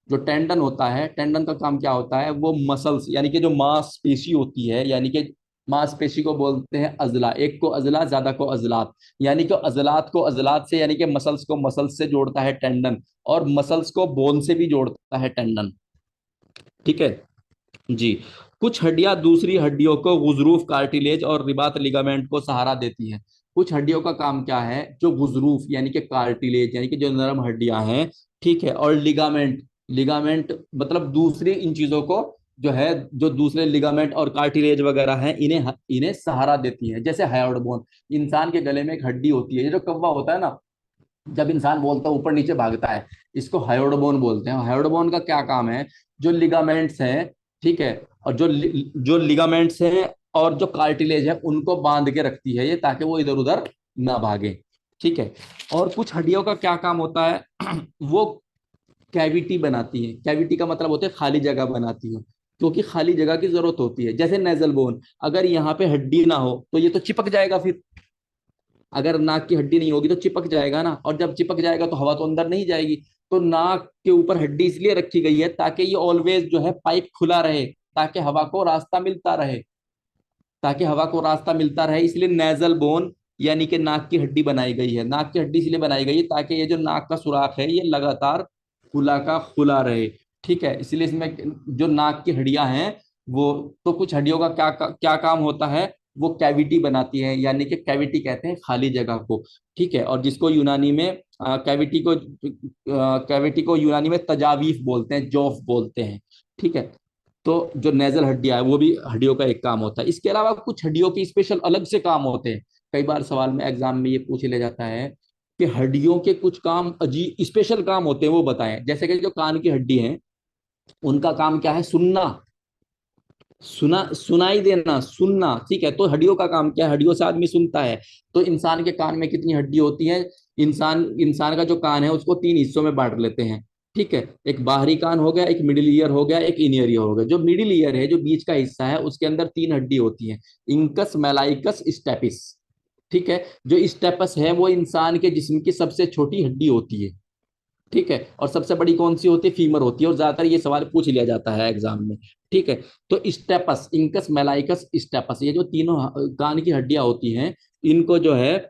जो टेंडन होता है, टेंडन का काम क्या होता है, वो मसल्स यानी कि जो मांसपेशी होती है, यानी कि मांसपेशी को बोलते हैं अजला, एक को अजला, ज्यादा को अजलात, यानी कि अजलात को अजलात से यानी कि मसल्स को मसल्स से जोड़ता है टेंडन, और मसल्स को बोन से भी जोड़ता है टेंडन। ठीक है जी। कुछ हड्डियां दूसरी हड्डियों को गुजरूफ, कार्टिलेज और रिबात लिगामेंट को सहारा देती हैं। कुछ हड्डियों का काम क्या है, जो गुजरूफ यानी कि कार्टिलेज यानी कि जो नरम हड्डियां हैं, ठीक है, और लिगामेंट, लिगामेंट मतलब दूसरी इन चीजों को जो है, जो दूसरे लिगामेंट और कार्टिलेज वगैरह हैं, इन्हें इन्हें सहारा देती है। जैसे हायोइड बोन, इंसान के गले में एक हड्डी होती है, ये जो कव्वा होता है ना, जब इंसान बोलता है ऊपर नीचे भागता है, इसको हायोइड बोन बोलते हैं। हायोइड बोन का क्या काम है, जो लिगामेंट्स हैं, ठीक है, और जो लिगामेंट्स हैं और जो कार्टिलेज है उनको बांध के रखती है ये, ताकि वो इधर उधर ना भागे, ठीक है। और कुछ हड्डियों का क्या काम होता है वो कैविटी बनाती है। कैविटी का मतलब होता है खाली जगह बनाती है, क्योंकि खाली जगह की जरूरत होती है। जैसे नेजल बोन, अगर यहाँ पे हड्डी ना हो तो ये तो चिपक जाएगा फिर, अगर नाक की हड्डी नहीं होगी तो चिपक जाएगा ना, और जब चिपक जाएगा तो हवा तो अंदर नहीं जाएगी। तो नाक के ऊपर हड्डी इसलिए रखी गई है ताकि ये ऑलवेज जो है पाइप खुला रहे, ताकि हवा को रास्ता मिलता रहे, ताकि हवा को रास्ता मिलता रहे, इसलिए नेजल बोन यानी कि नाक की हड्डी बनाई गई है। नाक की हड्डी इसलिए बनाई गई है ताकि ये जो नाक का सुराख है ये लगातार खुला का खुला रहे, ठीक है। इसलिए इसमें जो नाक की हड्डियां हैं वो, तो कुछ हड्डियों का क्या काम होता है, वो कैविटी बनाती है, यानी कि कैविटी कहते हैं खाली जगह को, ठीक है। और जिसको यूनानी में कैविटी को यूनानी में तजावीफ बोलते हैं, जौफ बोलते हैं, ठीक है। तो जो नेजल हड्डियां है वो भी हड्डियों का एक काम होता है। इसके अलावा कुछ हड्डियों की स्पेशल अलग से काम होते हैं। कई बार सवाल में एग्जाम में ये पूछ लिया जाता है कि हड्डियों के कुछ काम अजीब स्पेशल काम होते हैं, वो बताएं। जैसे कि जो कान की हड्डी है उनका काम क्या है, सुनना, सुनाई देना, सुनना, ठीक है। तो हड्डियों का काम क्या है, हड्डियों से आदमी सुनता है। तो इंसान के कान में कितनी हड्डी होती है, इंसान इंसान का जो कान है उसको तीन हिस्सों में बांट लेते हैं, ठीक है। एक बाहरी कान हो गया, एक मिडिल ईयर हो गया, एक इनियर ईयर हो गया। जो मिडिल ईयर है, जो बीच का हिस्सा है, उसके अंदर तीन हड्डी होती है, इंकस, मेलाइकस, स्टेपिस, ठीक है। जो स्टेपस है वो इंसान के जिस्म की सबसे छोटी हड्डी होती है, ठीक है। और सबसे बड़ी कौन सी होती है, फीमर होती है, और ज्यादातर ये सवाल पूछ लिया जाता है एग्जाम में, ठीक है। तो स्टेपस, इंकस, मेलाइकस, स्टेपस, ये जो तीनों कान की हड्डियां होती हैं, इनको जो है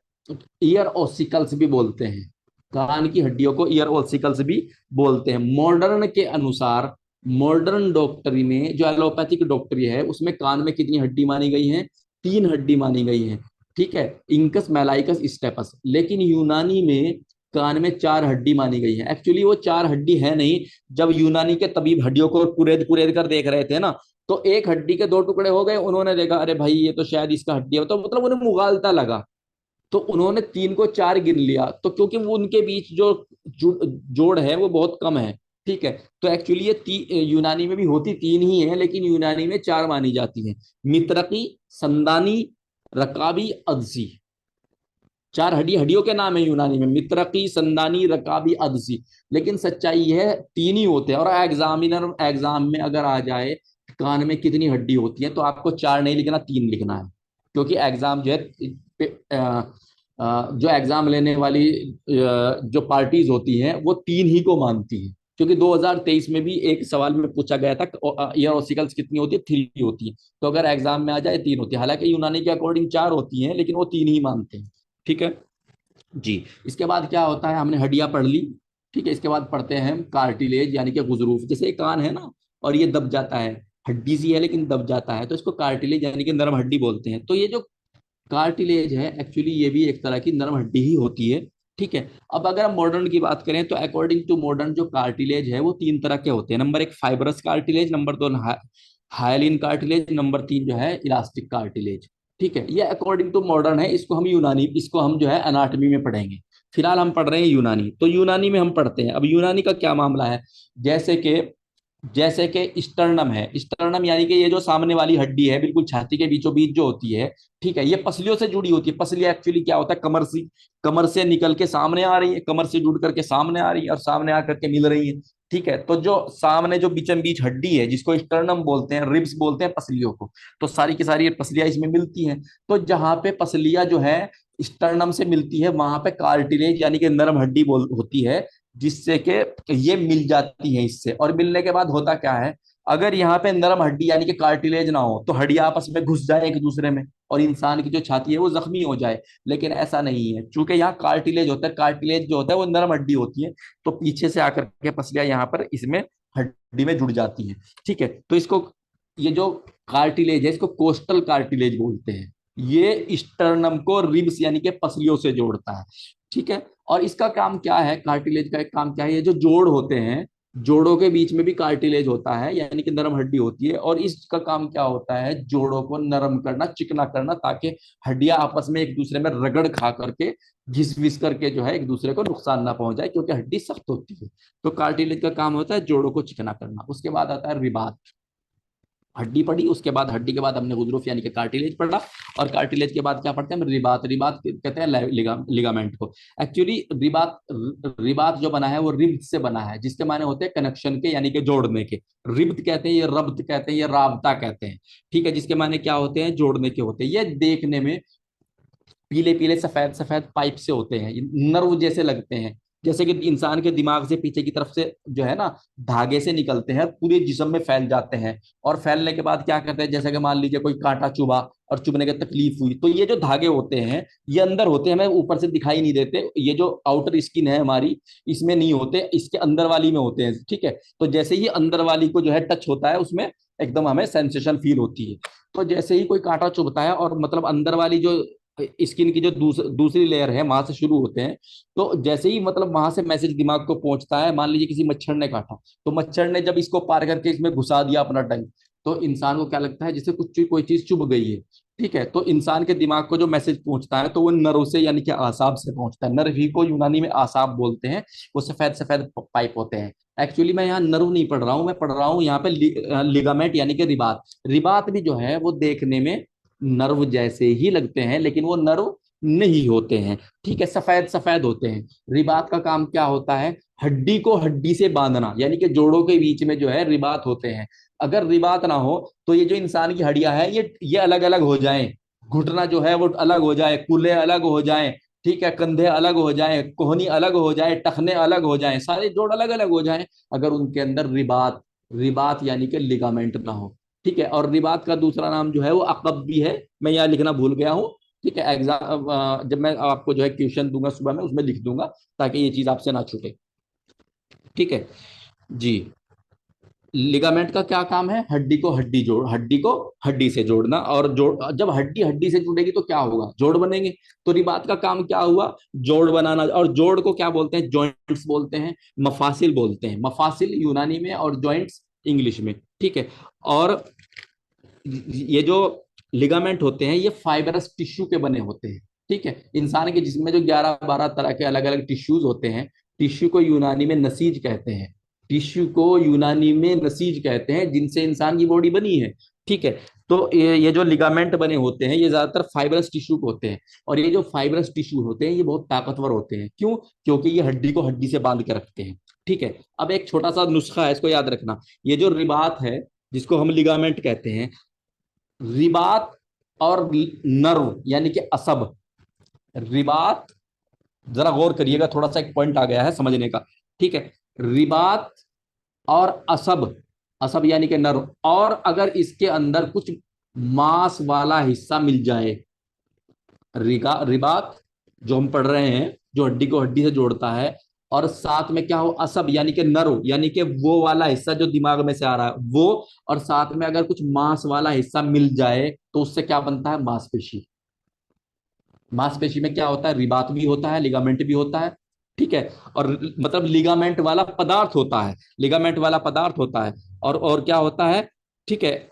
ईयर ऑसिकल्स भी बोलते हैं। कान की हड्डियों को ईयर ऑसिकल्स भी बोलते हैं। मॉडर्न के अनुसार, मॉडर्न डॉक्टरी में, जो एलोपैथिक डॉक्टरी है, उसमें कान में कितनी हड्डी मानी गई है, तीन हड्डी मानी गई है, ठीक है, इंकस, मेलाइकस, स्टेपस। लेकिन यूनानी में कान में चार हड्डी मानी गई है। एक्चुअली वो चार हड्डी है नहीं। जब यूनानी के तबीब हड्डियों को कुरेद कुरेद कर देख रहे थे ना, तो एक हड्डी के दो टुकड़े हो गए, उन्होंने देखा अरे भाई ये तो शायद इसका हड्डी है, तो मतलब उन्हें मुगालता लगा, तो उन्होंने तीन को चार गिन लिया। तो क्योंकि वो उनके बीच जो जोड़ है वो बहुत कम है, ठीक है। तो एक्चुअली ये यूनानी में भी होती तीन ही है, लेकिन यूनानी में चार मानी जाती है। मित्रकी, संदानी, रकाबी, अदसी, चार हड्डियों के नाम है यूनानी में, मित्रकी, संदानी, रकाबी, अदसी। लेकिन सच्चाई है तीन ही होते हैं। और एग्जाम में अगर आ जाए कान में कितनी हड्डी होती है, तो आपको चार नहीं लिखना, तीन लिखना है। क्योंकि एग्जाम जो है, जो एग्जाम लेने वाली जो पार्टीज होती हैं वो तीन ही को मानती है। क्योंकि 2023 में भी एक सवाल में पूछा गया था ईयर ऑसिकल्स कितनी होती है, थ्री होती है। तो अगर एग्जाम में आ जाए तीन होती है, हालांकि यूनानी के अकॉर्डिंग चार होती हैं, लेकिन वो तीन ही मानते हैं, ठीक है जी। इसके बाद क्या होता है, हमने हड्डियां पढ़ ली, ठीक है। इसके बाद पढ़ते हैं हम कार्टिलेज यानी कि गुजरूफ। जैसे कान है ना, और ये दब जाता है, हड्डी सी है लेकिन दब जाता है, तो इसको कार्टिलेज यानी कि नरम हड्डी बोलते हैं। तो ये जो कार्टिलेज है एक्चुअली ये भी एक तरह की नरम हड्डी ही होती है, ठीक है। अब अगर हम मॉडर्न की बात करें तो अकॉर्डिंग टू मॉडर्न जो कार्टिलेज है वो तीन तरह के होते हैं। नंबर एक फाइब्रस कार्टिलेज, नंबर दो हाइलिन कार्टिलेज, नंबर तीन जो है इलास्टिक कार्टिलेज, ठीक है। ये अकॉर्डिंग टू मॉडर्न है, इसको हम जो है अनाटमी में पढ़ेंगे। फिलहाल हम पढ़ रहे हैं यूनानी, तो यूनानी में हम पढ़ते हैं। अब यूनानी का क्या मामला है, जैसे कि स्टर्नम है। स्टर्नम यानी कि ये जो सामने वाली हड्डी है बिल्कुल छाती के बीचों बीच जो होती है, ठीक है, ये पसलियों से जुड़ी होती है। पसलियां एक्चुअली क्या होता है, कमर से निकल के सामने आ रही है, कमर से जुड़ करके सामने आ रही है और सामने आकर के मिल रही है, ठीक है। तो जो सामने जो बीचम बीच हड्डी है जिसको स्टर्नम बोलते हैं, रिब्स बोलते हैं पसलियों को, तो सारी की सारी पसलियां इसमें मिलती हैं। तो जहां पे पसलियां जो है स्टर्नम से मिलती है, वहां पे कार्टिलेज यानी कि नरम हड्डी बोल होती है, जिससे कि ये मिल जाती है इससे। और मिलने के बाद होता क्या है, अगर यहाँ पे नरम हड्डी यानी कि कार्टिलेज ना हो तो हड्डियां आपस में घुस जाए एक दूसरे में, और इंसान की जो छाती है वो जख्मी हो जाए। लेकिन ऐसा नहीं है, चूंकि यहाँ कार्टिलेज होता है, कार्टिलेज जो होता है वो नरम हड्डी होती है, तो पीछे से आकर के पसलियां यहाँ पर इसमें हड्डी में जुड़ जाती है, ठीक है। तो इसको, ये जो कार्टिलेज है इसको कोस्टल कार्टिलेज बोलते हैं। ये स्टर्नम को रिब्स यानी कि पसलियों से जोड़ता है, ठीक है। और इसका काम क्या है, कार्टिलेज का एक काम क्या है, ये जो जोड़ होते हैं, जोड़ों के बीच में भी कार्टिलेज होता है, यानी कि नरम हड्डी होती है, और इसका काम क्या होता है, जोड़ों को नरम करना, चिकना करना, ताकि हड्डियां आपस में एक दूसरे में रगड़ खा करके, घिस विस करके जो है एक दूसरे को नुकसान ना पहुंचाए, क्योंकि हड्डी सख्त होती है। तो कार्टिलेज का काम होता है जोड़ों को चिकना करना। उसके बाद आता है रिबात। हड्डी पड़ी, उसके बाद हड्डी के बाद हमने गुजरूफ यानी कि कार्टिलेज पढ़ा, और कार्टिलेज के बाद क्या पढ़ते हैं हम, रिबात। रिबात कहते हैं लिगामेंट को। एक्चुअली रिबात, रिबात जो बना है वो रिब्त से बना है, जिसके माने होते हैं कनेक्शन के, यानी कि जोड़ने के। रिब्त कहते हैं, ये रब्त कहते हैं, ये राबता कहते हैं। ठीक है, जिसके माने क्या होते हैं, जोड़ने के होते हैं। ये देखने में पीले पीले सफेद सफेद पाइप से होते हैं, नर्व जैसे लगते हैं, जैसे कि इंसान के दिमाग से पीछे की तरफ से जो है ना, धागे से निकलते हैं, पूरे जिस्म में फैल जाते हैं। और फैलने के बाद क्या करते हैं, जैसे कि मान लीजिए कोई कांटा चुभा और चुभने की तकलीफ हुई, तो ये जो धागे होते हैं ये अंदर होते हैं, हमें ऊपर से दिखाई नहीं देते। ये जो आउटर स्किन है हमारी, इसमें नहीं होते, इसके अंदर वाली में होते हैं। ठीक है, तो जैसे ही अंदर वाली को जो है टच होता है, उसमें एकदम हमें सेंसेशन फील होती है। तो जैसे ही कोई कांटा चुभता है, और मतलब अंदर वाली जो स्किन की जो दूसरी लेयर है वहां से शुरू होते हैं, तो जैसे ही मतलब वहां से मैसेज दिमाग को पहुंचता है, मान लीजिए किसी मच्छर ने काटा, तो मच्छर ने जब इसको पार करके इसमें घुसा दिया अपना टंग, तो इंसान को क्या लगता है जैसे कुछ कोई चीज चुभ गई है। ठीक है, तो इंसान के दिमाग को जो मैसेज पहुंचता है, तो वो नर्व से यानी कि आसाब से पहुंचता है। नर्व ही को यूनानी में आसाब बोलते हैं। वो सफेद सफेद पाइप होते हैं। एक्चुअली मैं यहाँ नर्व नहीं पढ़ रहा हूँ, मैं पढ़ रहा हूँ यहाँ पे लिगामेंट यानी कि रिबात। रिबात भी जो है वो देखने में नर्व जैसे ही लगते हैं, लेकिन वो नर्व नहीं होते हैं। ठीक है, सफेद सफेद होते हैं। रिबात का काम क्या होता है, हड्डी को हड्डी से बांधना, यानी कि जोड़ों के बीच में जो है रिबात होते हैं। अगर रिबात ना हो तो ये जो इंसान की हड्डियां हैं ये अलग अलग हो जाएं। घुटना जो है वो अलग हो जाए, कूल्हे अलग हो जाएं। ठीक है, कंधे अलग हो जाएं, कोहनी अलग हो जाए, टखने अलग हो जाएं, सारे जोड़ अलग अलग हो जाएं, अगर उनके अंदर रिबात, रिबात यानी कि लिगामेंट ना हो। ठीक है, और रिबात का दूसरा नाम जो है वो अकब भी है, मैं यहाँ लिखना भूल गया हूँ। ठीक है, एग्जाम जब मैं आपको जो है क्वेश्चन दूंगा सुबह में, उसमें लिख दूंगा, ताकि ये चीज आपसे ना छूटे। ठीक है जी। लिगामेंट का क्या काम है, हड्डी को हड्डी जोड़, हड्डी को हड्डी से जोड़ना। और जोड़, जब हड्डी हड्डी से जुड़ेगी तो क्या होगा, जोड़ बनेंगे। तो रिबात का काम क्या हुआ, जोड़ बनाना। और जोड़ को क्या बोलते हैं, जॉइंट्स बोलते हैं, मफासिल बोलते हैं। मफासिल यूनानी में और जॉइंट्स इंग्लिश में। ठीक है, और ये जो लिगामेंट होते हैं ये फाइबरस टिश्यू के बने होते हैं। ठीक है, इंसान के जिस्म में जो 11-12 तरह के अलग अलग टिश्यूज होते हैं, टिश्यू को यूनानी में नसीज कहते हैं। टिश्यू को यूनानी में नसीज कहते हैं, जिनसे इंसान की बॉडी बनी है। ठीक है, तो ये जो लिगामेंट बने होते हैं ये ज्यादातर फाइबरस टिश्यू के होते हैं। और ये जो फाइबरस टिश्यू होते हैं ये बहुत ताकतवर होते हैं। क्यों, क्योंकि ये हड्डी को हड्डी से बांध के रखते हैं। ठीक है, अब एक छोटा सा नुस्खा है, इसको याद रखना। ये जो रिबात है, जिसको हम लिगामेंट कहते हैं, रिबात और नर्व यानी कि असब, रिबात, जरा गौर करिएगा, थोड़ा सा एक पॉइंट आ गया है समझने का। ठीक है, रिबात और असब, असब यानी कि नर्व, और अगर इसके अंदर कुछ मांस वाला हिस्सा मिल जाए, रिबात जो हम पढ़ रहे हैं, जो हड्डी को हड्डी से जोड़ता है, और साथ में क्या हो, असब यानी कि नर्व, यानी कि वो वाला हिस्सा जो दिमाग में से आ रहा है वो, और साथ में अगर कुछ मांस वाला हिस्सा मिल जाए, तो उससे क्या बनता है, मांसपेशी। मांसपेशी में क्या होता है, रिबात भी होता है, लिगामेंट भी होता है। ठीक है, और मतलब लिगामेंट वाला पदार्थ होता है, लिगामेंट वाला पदार्थ होता है। और क्या होता है, ठीक है,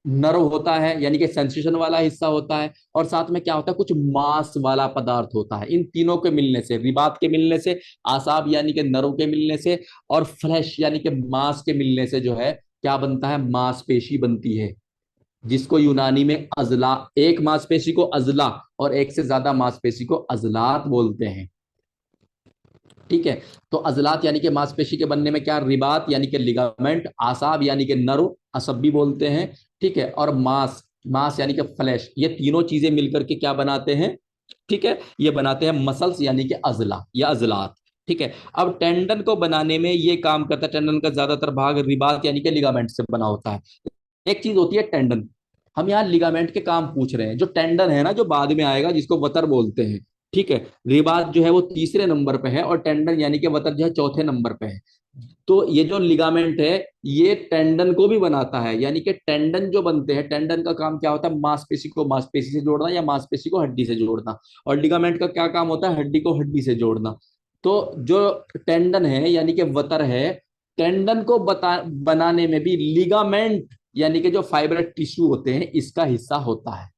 नर्व होता है, यानी कि सेंसेशन वाला हिस्सा होता है, और साथ में क्या होता है, कुछ मांस वाला पदार्थ होता है। इन तीनों के मिलने से, रिबात के मिलने से, आसाब यानी कि नर्व के मिलने से, और फ्लैश यानी कि मांस के मिलने से जो है क्या बनता है, मांसपेशी बनती है, जिसको यूनानी में अजला, एक मांसपेशी को अजला और एक से ज्यादा मांसपेशी को अजलात बोलते हैं। ठीक है, तो अजलात यानी कि मांसपेशी के बनने में क्या, रिबात यानी कि लिगामेंट, आसाब यानी कि नर्व, असब भी बोलते हैं। ठीक है, और मांस, मांस यानी कि फ्लैश, ये तीनों चीजें मिलकर के क्या बनाते हैं, ठीक है, ये बनाते हैं मसल्स यानी कि अजला या अजलात। ठीक है, अब टेंडन को बनाने में ये काम करता है, टेंडन का ज्यादातर भाग रिबात यानी कि लिगामेंट से बना होता है। एक चीज होती है टेंडन, हम यहाँ लिगामेंट के काम पूछ रहे हैं। जो टेंडन है ना, जो बाद में आएगा, जिसको वतर बोलते हैं। ठीक है, रिबात जो है वो तीसरे नंबर पे है, और टेंडन यानी कि वतर जो है चौथे नंबर पे है। तो ये जो लिगामेंट है ये टेंडन को भी बनाता है, यानी कि टेंडन जो बनते हैं, टेंडन का काम क्या होता है, मांसपेशी को मांसपेशी से जोड़ना या मांसपेशी को हड्डी से जोड़ना। और लिगामेंट का क्या काम होता है, हड्डी को हड्डी से जोड़ना। तो जो टेंडन है यानी कि वतर है, टेंडन को बनाने में भी लिगामेंट यानी कि जो फाइबर टिश्यू होते हैं इसका हिस्सा होता है।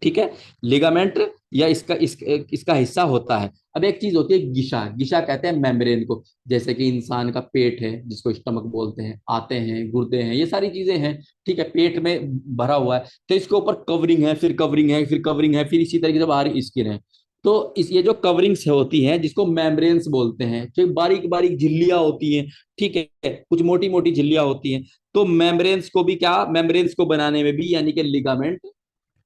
ठीक है, लिगामेंट या इसका हिस्सा होता है। अब एक चीज होती है गिशा, गिशा कहते हैं मेम्ब्रेन को। जैसे कि इंसान का पेट है जिसको स्टमक बोलते हैं, आते हैं, गुर्दे हैं, ये सारी चीजें हैं। ठीक है, पेट में भरा हुआ है तो इसके ऊपर कवरिंग है, फिर कवरिंग है, फिर कवरिंग है, फिर इसी तरीके से बाहरी स्किन है। तो इस ये जो कवरिंग्स होती हैं जिसको मेम्ब्रेन्स बोलते हैं, जो बारीक बारीक झिल्लियां होती हैं। ठीक है, कुछ मोटी मोटी झिल्लियां होती हैं। तो मेम्ब्रेन्स को भी क्या, मेम्ब्रेन्स को बनाने में भी यानी कि लिगामेंट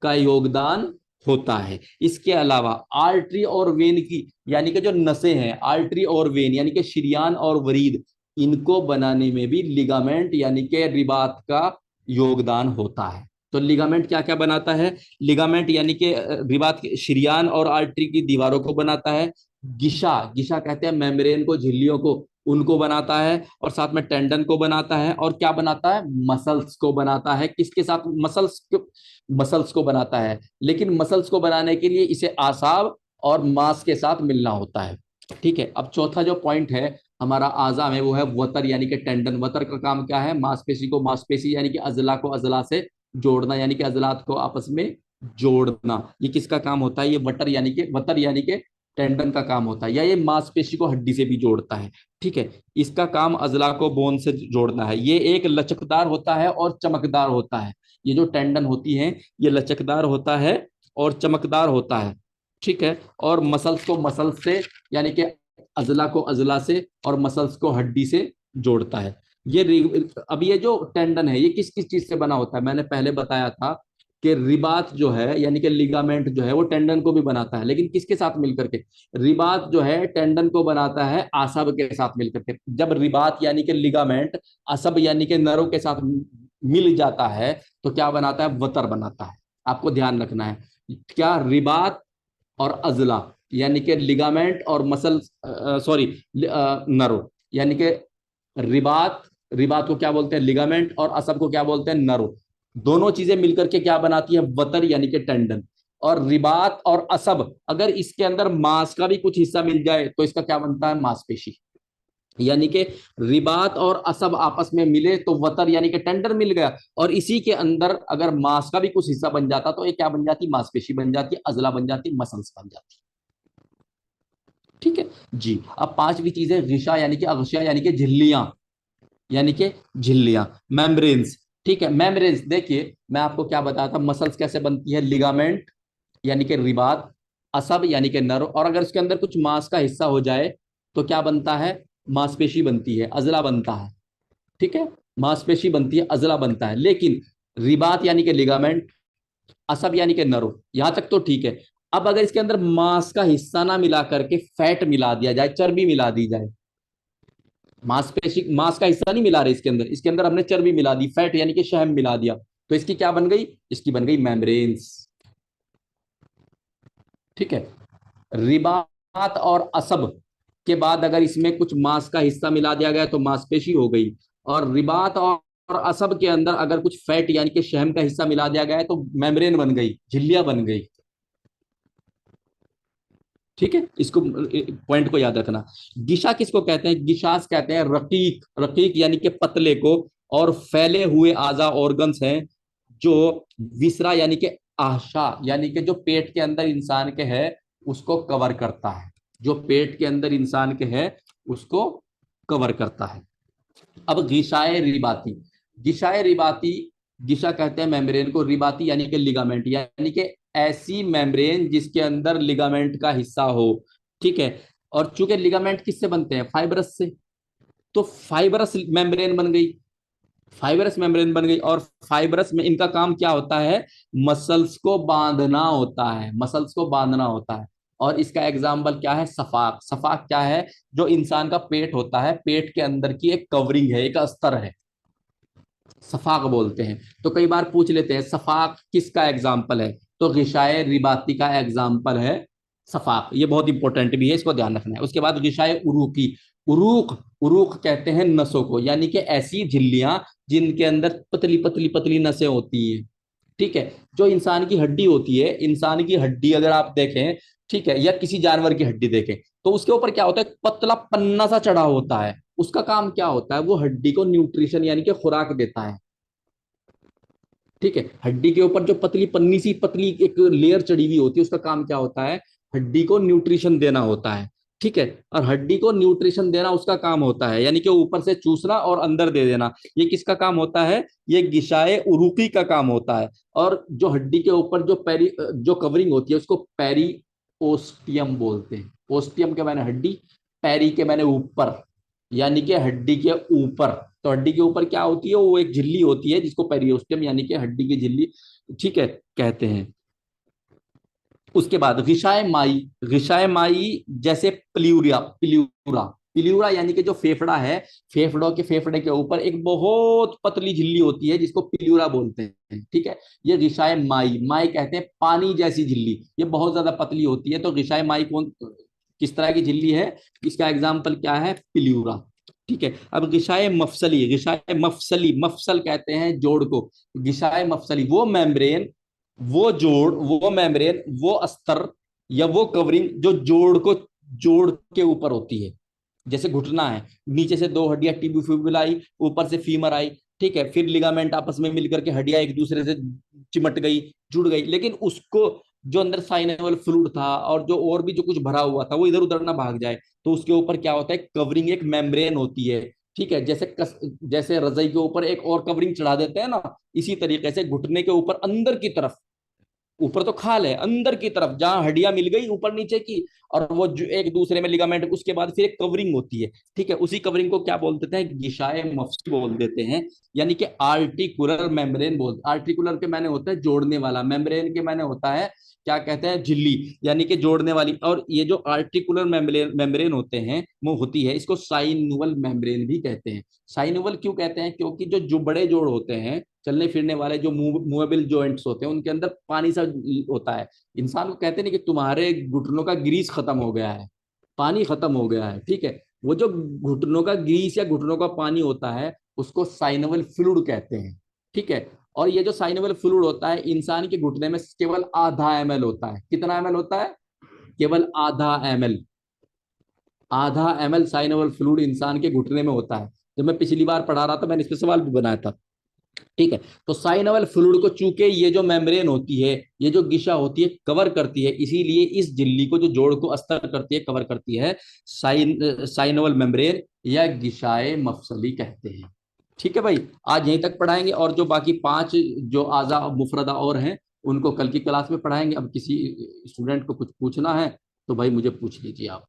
का योगदान होता है। इसके अलावा आर्टरी और वेन की यानी कि जो नसें हैं, आर्टरी और वेन यानी कि शरीयान और वरीद, इनको बनाने में भी लिगामेंट यानी कि रिबात का योगदान होता है। तो लिगामेंट क्या क्या बनाता है? लिगामेंट यानी कि रिबात शरीयान और आर्टरी की दीवारों को बनाता है। गिशा, गिशा कहते हैं मेम्ब्रेन को, झिल्लियों को, उनको बनाता है। और साथ में टेंडन को बनाता है। और क्या बनाता है? मसल्स को बनाता है। किसके साथ? मसल्स को बनाता है। लेकिन मसल्स को बनाने के लिए इसे आसाब और मांस के साथ मिलना होता है। ठीक है, अब चौथा जो पॉइंट है हमारा आजा में, वो है वतर यानी कि टेंडन। वतर का काम क्या है? मांसपेशी को मांसपेशी यानी कि अजला को अजला से जोड़ना, यानी कि अजलात को आपस में जोड़ना। ये किसका काम होता है? ये वतर यानी कि टेंडन का काम होता है। या ये मांसपेशी को हड्डी से भी जोड़ता है। ठीक है, इसका काम अजला को बोन से जोड़ना है। ये एक लचकदार होता है और चमकदार होता है। ये जो टेंडन होती है ये लचकदार होता है और चमकदार होता है। ठीक है, और मसल्स को मसल्स से यानी कि अजला को अजला से और मसल्स को हड्डी से जोड़ता है। अब ये जो टेंडन है ये किस किस चीज से बना होता है? मैंने पहले बताया था कि रिबात जो है यानी कि लिगामेंट जो है वो टेंडन को भी बनाता है, लेकिन किसके साथ मिलकर के? रिबात जो है टेंडन को बनाता है आसब के साथ मिलकर के। जब रिबात यानी कि लिगामेंट असब यानी कि नरों के साथ मिल जाता है तो क्या बनाता है? वतर बनाता है। आपको ध्यान रखना है, क्या रिबात और अजला यानी कि लिगामेंट और मसल, सॉरी, नरो, यानी कि रिबात, रिबात को क्या बोलते हैं? लिगामेंट। और असब को क्या बोलते हैं? नरो। दोनों चीजें मिलकर के क्या बनाती है? वतर यानी कि टेंडन। और रिबात और असब, अगर इसके अंदर मांस का भी कुछ हिस्सा मिल जाए तो इसका क्या बनता है? मांसपेशी। यानी कि रिबात और असब आपस में मिले तो वतर यानी कि टेंडन मिल गया। और इसी के अंदर अगर मांस का भी कुछ हिस्सा बन जाता तो ये क्या बन जाती? मांसपेशी बन जाती, अजला बन जाती, मसल्स बन जाती। ठीक है जी। अब पांचवी चीज है गिशा यानी कि अगशिया यानी कि झिल्लियां, यानी कि झिल्लियां, मेम्ब्रेन्स। ठीक है, मेम्ब्रेन्स देखिए मैं आपको क्या बताया था, मसल्स कैसे बनती है? लिगामेंट यानी कि रिबात, असब यानी कि नर्व, और अगर इसके अंदर कुछ मांस का हिस्सा हो जाए तो क्या बनता है? मांसपेशी बनती है, अजला बनता है। ठीक है, मांसपेशी बनती है, अजला बनता है। लेकिन रिबात यानी कि लिगामेंट, असब यानी कि नर्व, यहां तक तो ठीक है। अब अगर इसके अंदर मांस का हिस्सा ना मिला करके फैट मिला दिया जाए, चर्बी मिला दी जाए, मांसपेशी मांस का हिस्सा नहीं मिला रहे इसके अंदर, इसके अंदर हमने चर्बी मिला दी, फैट यानी कि शहम मिला दिया, तो इसकी क्या बन गई? इसकी बन गई मेम्ब्रेन्स। ठीक है, रिबात और असब के बाद अगर इसमें कुछ मांस का हिस्सा मिला दिया गया तो मांसपेशी हो गई। और रिबात और असब के अंदर अगर कुछ फैट यानी कि शहम का हिस्सा मिला दिया गया है तो मेम्ब्रेन बन गई, झिल्लियां बन गई। ठीक है, इसको पॉइंट को याद रखना। गिशा किसको कहते हैं? गिशास कहते हैं रकीक, रकीक यानी कि पतले को, और फैले हुए आजा ऑर्गन्स हैं जो विसरा यानी कि आशा यानी कि जो पेट के अंदर इंसान के है उसको कवर करता है। जो पेट के अंदर इंसान के है उसको कवर करता है। अब गिशाए रिबाती, गिशाए रिबाती, गिशा कहते हैं मेम्ब्रेन को, रिबाती यानी कि लिगामेंट, यानी कि ऐसी मेम्ब्रेन जिसके अंदर लिगामेंट का हिस्सा हो। ठीक है, और चूंकि लिगामेंट किससे बनते हैं? फाइबरस से, तो फाइबरस मेम्ब्रेन बन गई, फाइबरस मेम्ब्रेन बन गई। और फाइबरस में इनका काम क्या होता है? मसल्स को बांधना होता है, मसल्स को बांधना होता है। और इसका एग्जाम्पल क्या है? सफाक। सफाक क्या है? जो इंसान का पेट होता है, पेट के अंदर की एक कवरिंग है, एक अस्तर है, सफाक बोलते हैं। तो कई बार पूछ लेते हैं सफाक किसका एग्जाम्पल है? तो गिशाए रिबाती का एग्जाम्पल है सफाक। ये बहुत इंपॉर्टेंट भी है, इसको ध्यान रखना है। उसके बाद गिशाए उरूकी, उरूक, उरूक कहते हैं नसों को, यानी कि ऐसी झिल्लियां जिनके अंदर पतली पतली पतली नसें होती हैं। ठीक है। जो इंसान की हड्डी होती है, इंसान की हड्डी अगर आप देखें, ठीक है, या किसी जानवर की हड्डी देखें, तो उसके ऊपर क्या होता है, पतला पन्ना सा चढ़ा होता है। उसका काम क्या होता है, वो हड्डी को न्यूट्रिशन यानी कि खुराक देता है। ठीक है, हड्डी के ऊपर जो पतली पन्नी सी पतली एक लेयर चढ़ी हुई होती है, उसका काम क्या होता है, हड्डी को न्यूट्रिशन देना होता है। ठीक है, और हड्डी को न्यूट्रिशन देना उसका काम होता है, यानी कि ऊपर से चूसना और अंदर दे देना। ये किसका काम होता है, ये गिशाए उरुकी का काम होता है। और जो हड्डी के ऊपर जो कवरिंग होती है, उसको पेरी ओस्टियम बोलते हैं। ओस्टियम के माने हड्डी, पैरी के माने ऊपर, यानी कि हड्डी के ऊपर। तो हड्डी के ऊपर क्या होती है, वो एक झिल्ली होती है जिसको पेरियोस्टियम यानी कि हड्डी की झिल्ली, ठीक है, कहते हैं। उसके बाद गिशाए माई, गिशाए माई जैसे प्ल्यूरा, प्ल्यूरा, प्ल्यूरा यानी कि जो फेफड़ा है, फेफड़े के ऊपर एक बहुत पतली झिल्ली होती है जिसको प्ल्यूरा बोलते हैं। ठीक है, ये गिशाए माई, माई कहते हैं पानी जैसी झिल्ली, ये बहुत ज्यादा पतली होती है। तो गिशाए माई कौन, किस तरह की झिल्ली है, इसका एग्जाम्पल क्या है, प्ल्यूरा। ठीक है, अब गिशाए मफसली, गिशाए मफसली, मफसल कहते हैं जोड़ को, गिशाए मफसली वो मेम्ब्रेन, वो जोड़, वो मेम्ब्रेन, वो अस्तर या वो कवरिंग जो जोड़ को, जोड़ के ऊपर होती है। जैसे घुटना है, नीचे से दो हड्डियां टिब्यूफिबुला आई, ऊपर से फीमर आई, ठीक है, फिर लिगामेंट आपस में मिलकर के हड्डियां एक दूसरे से चिमट गई, जुड़ गई, लेकिन उसको जो अंदर साइनेबल फ्लूइड था और जो और भी जो कुछ भरा हुआ था वो इधर उधर ना भाग जाए, तो उसके ऊपर क्या होता है, कवरिंग, एक मेम्ब्रेन होती है। ठीक है, जैसे रजाई के ऊपर एक और कवरिंग चढ़ा देते हैं ना, इसी तरीके से घुटने के ऊपर अंदर की तरफ, ऊपर तो खाल है, अंदर की तरफ जहां हड्डियां मिल गई ऊपर नीचे की, और वो जो एक दूसरे में लिगामेंट, उसके बाद फिर एक कवरिंग होती है। ठीक है, उसी कवरिंग को क्या बोल देते हैं, गिशाए मफसी बोल देते हैं, यानी कि आर्टिकुलर मेम्ब्रेन बोल, आर्टिकुलर के माने होता है जोड़ने वाला, मेम्ब्रेन के माने होता है क्या कहते हैं, झिल्ली, यानी कि जोड़ने वाली। और ये जो आर्टिकुलर मेम्ब्रेन मेम्ब्रेन होते हैं, वो होती है, इसको साइनुअल मेम्ब्रेन भी कहते हैं। साइनुअल क्यों कहते हैं, क्योंकि जो बड़े जोड़ होते हैं, चलने फिरने वाले जो मूवेबल जॉइंट्स होते हैं, उनके अंदर पानी सा होता है। इंसान को कहते नहीं कि तुम्हारे घुटनों का ग्रीस खत्म हो गया है, पानी खत्म हो गया है। ठीक है, वो जो घुटनों का ग्रीस या घुटनों का पानी होता है, उसको साइनवल फ्लूइड कहते हैं। ठीक है, और ये जो साइनवल फ्लूइड होता है, इंसान के घुटने में केवल आधा ml होता है। कितना ml होता है, केवल आधा ml, आधा ml साइनवल फ्लूइड इंसान के घुटने में होता है। जब मैं पिछली बार पढ़ा रहा था, मैंने इस पर सवाल भी बनाया था। ठीक है, तो साइनवल फ्लूइड को चूंकि ये जो मेम्ब्रेन होती है, ये जो गिशा होती है, कवर करती है, इसीलिए इस झिल्ली को, जो जोड़ को अस्तर करती है, कवर करती है, साइनवल मेम्ब्रेन या गिशाए मफसली कहते हैं। ठीक है भाई, आज यहीं तक पढ़ाएंगे, और जो बाकी 5 जो आजा मुफरदा और हैं, उनको कल की क्लास में पढ़ाएंगे। अब किसी स्टूडेंट को कुछ पूछना है तो भाई मुझे पूछ लीजिए आप।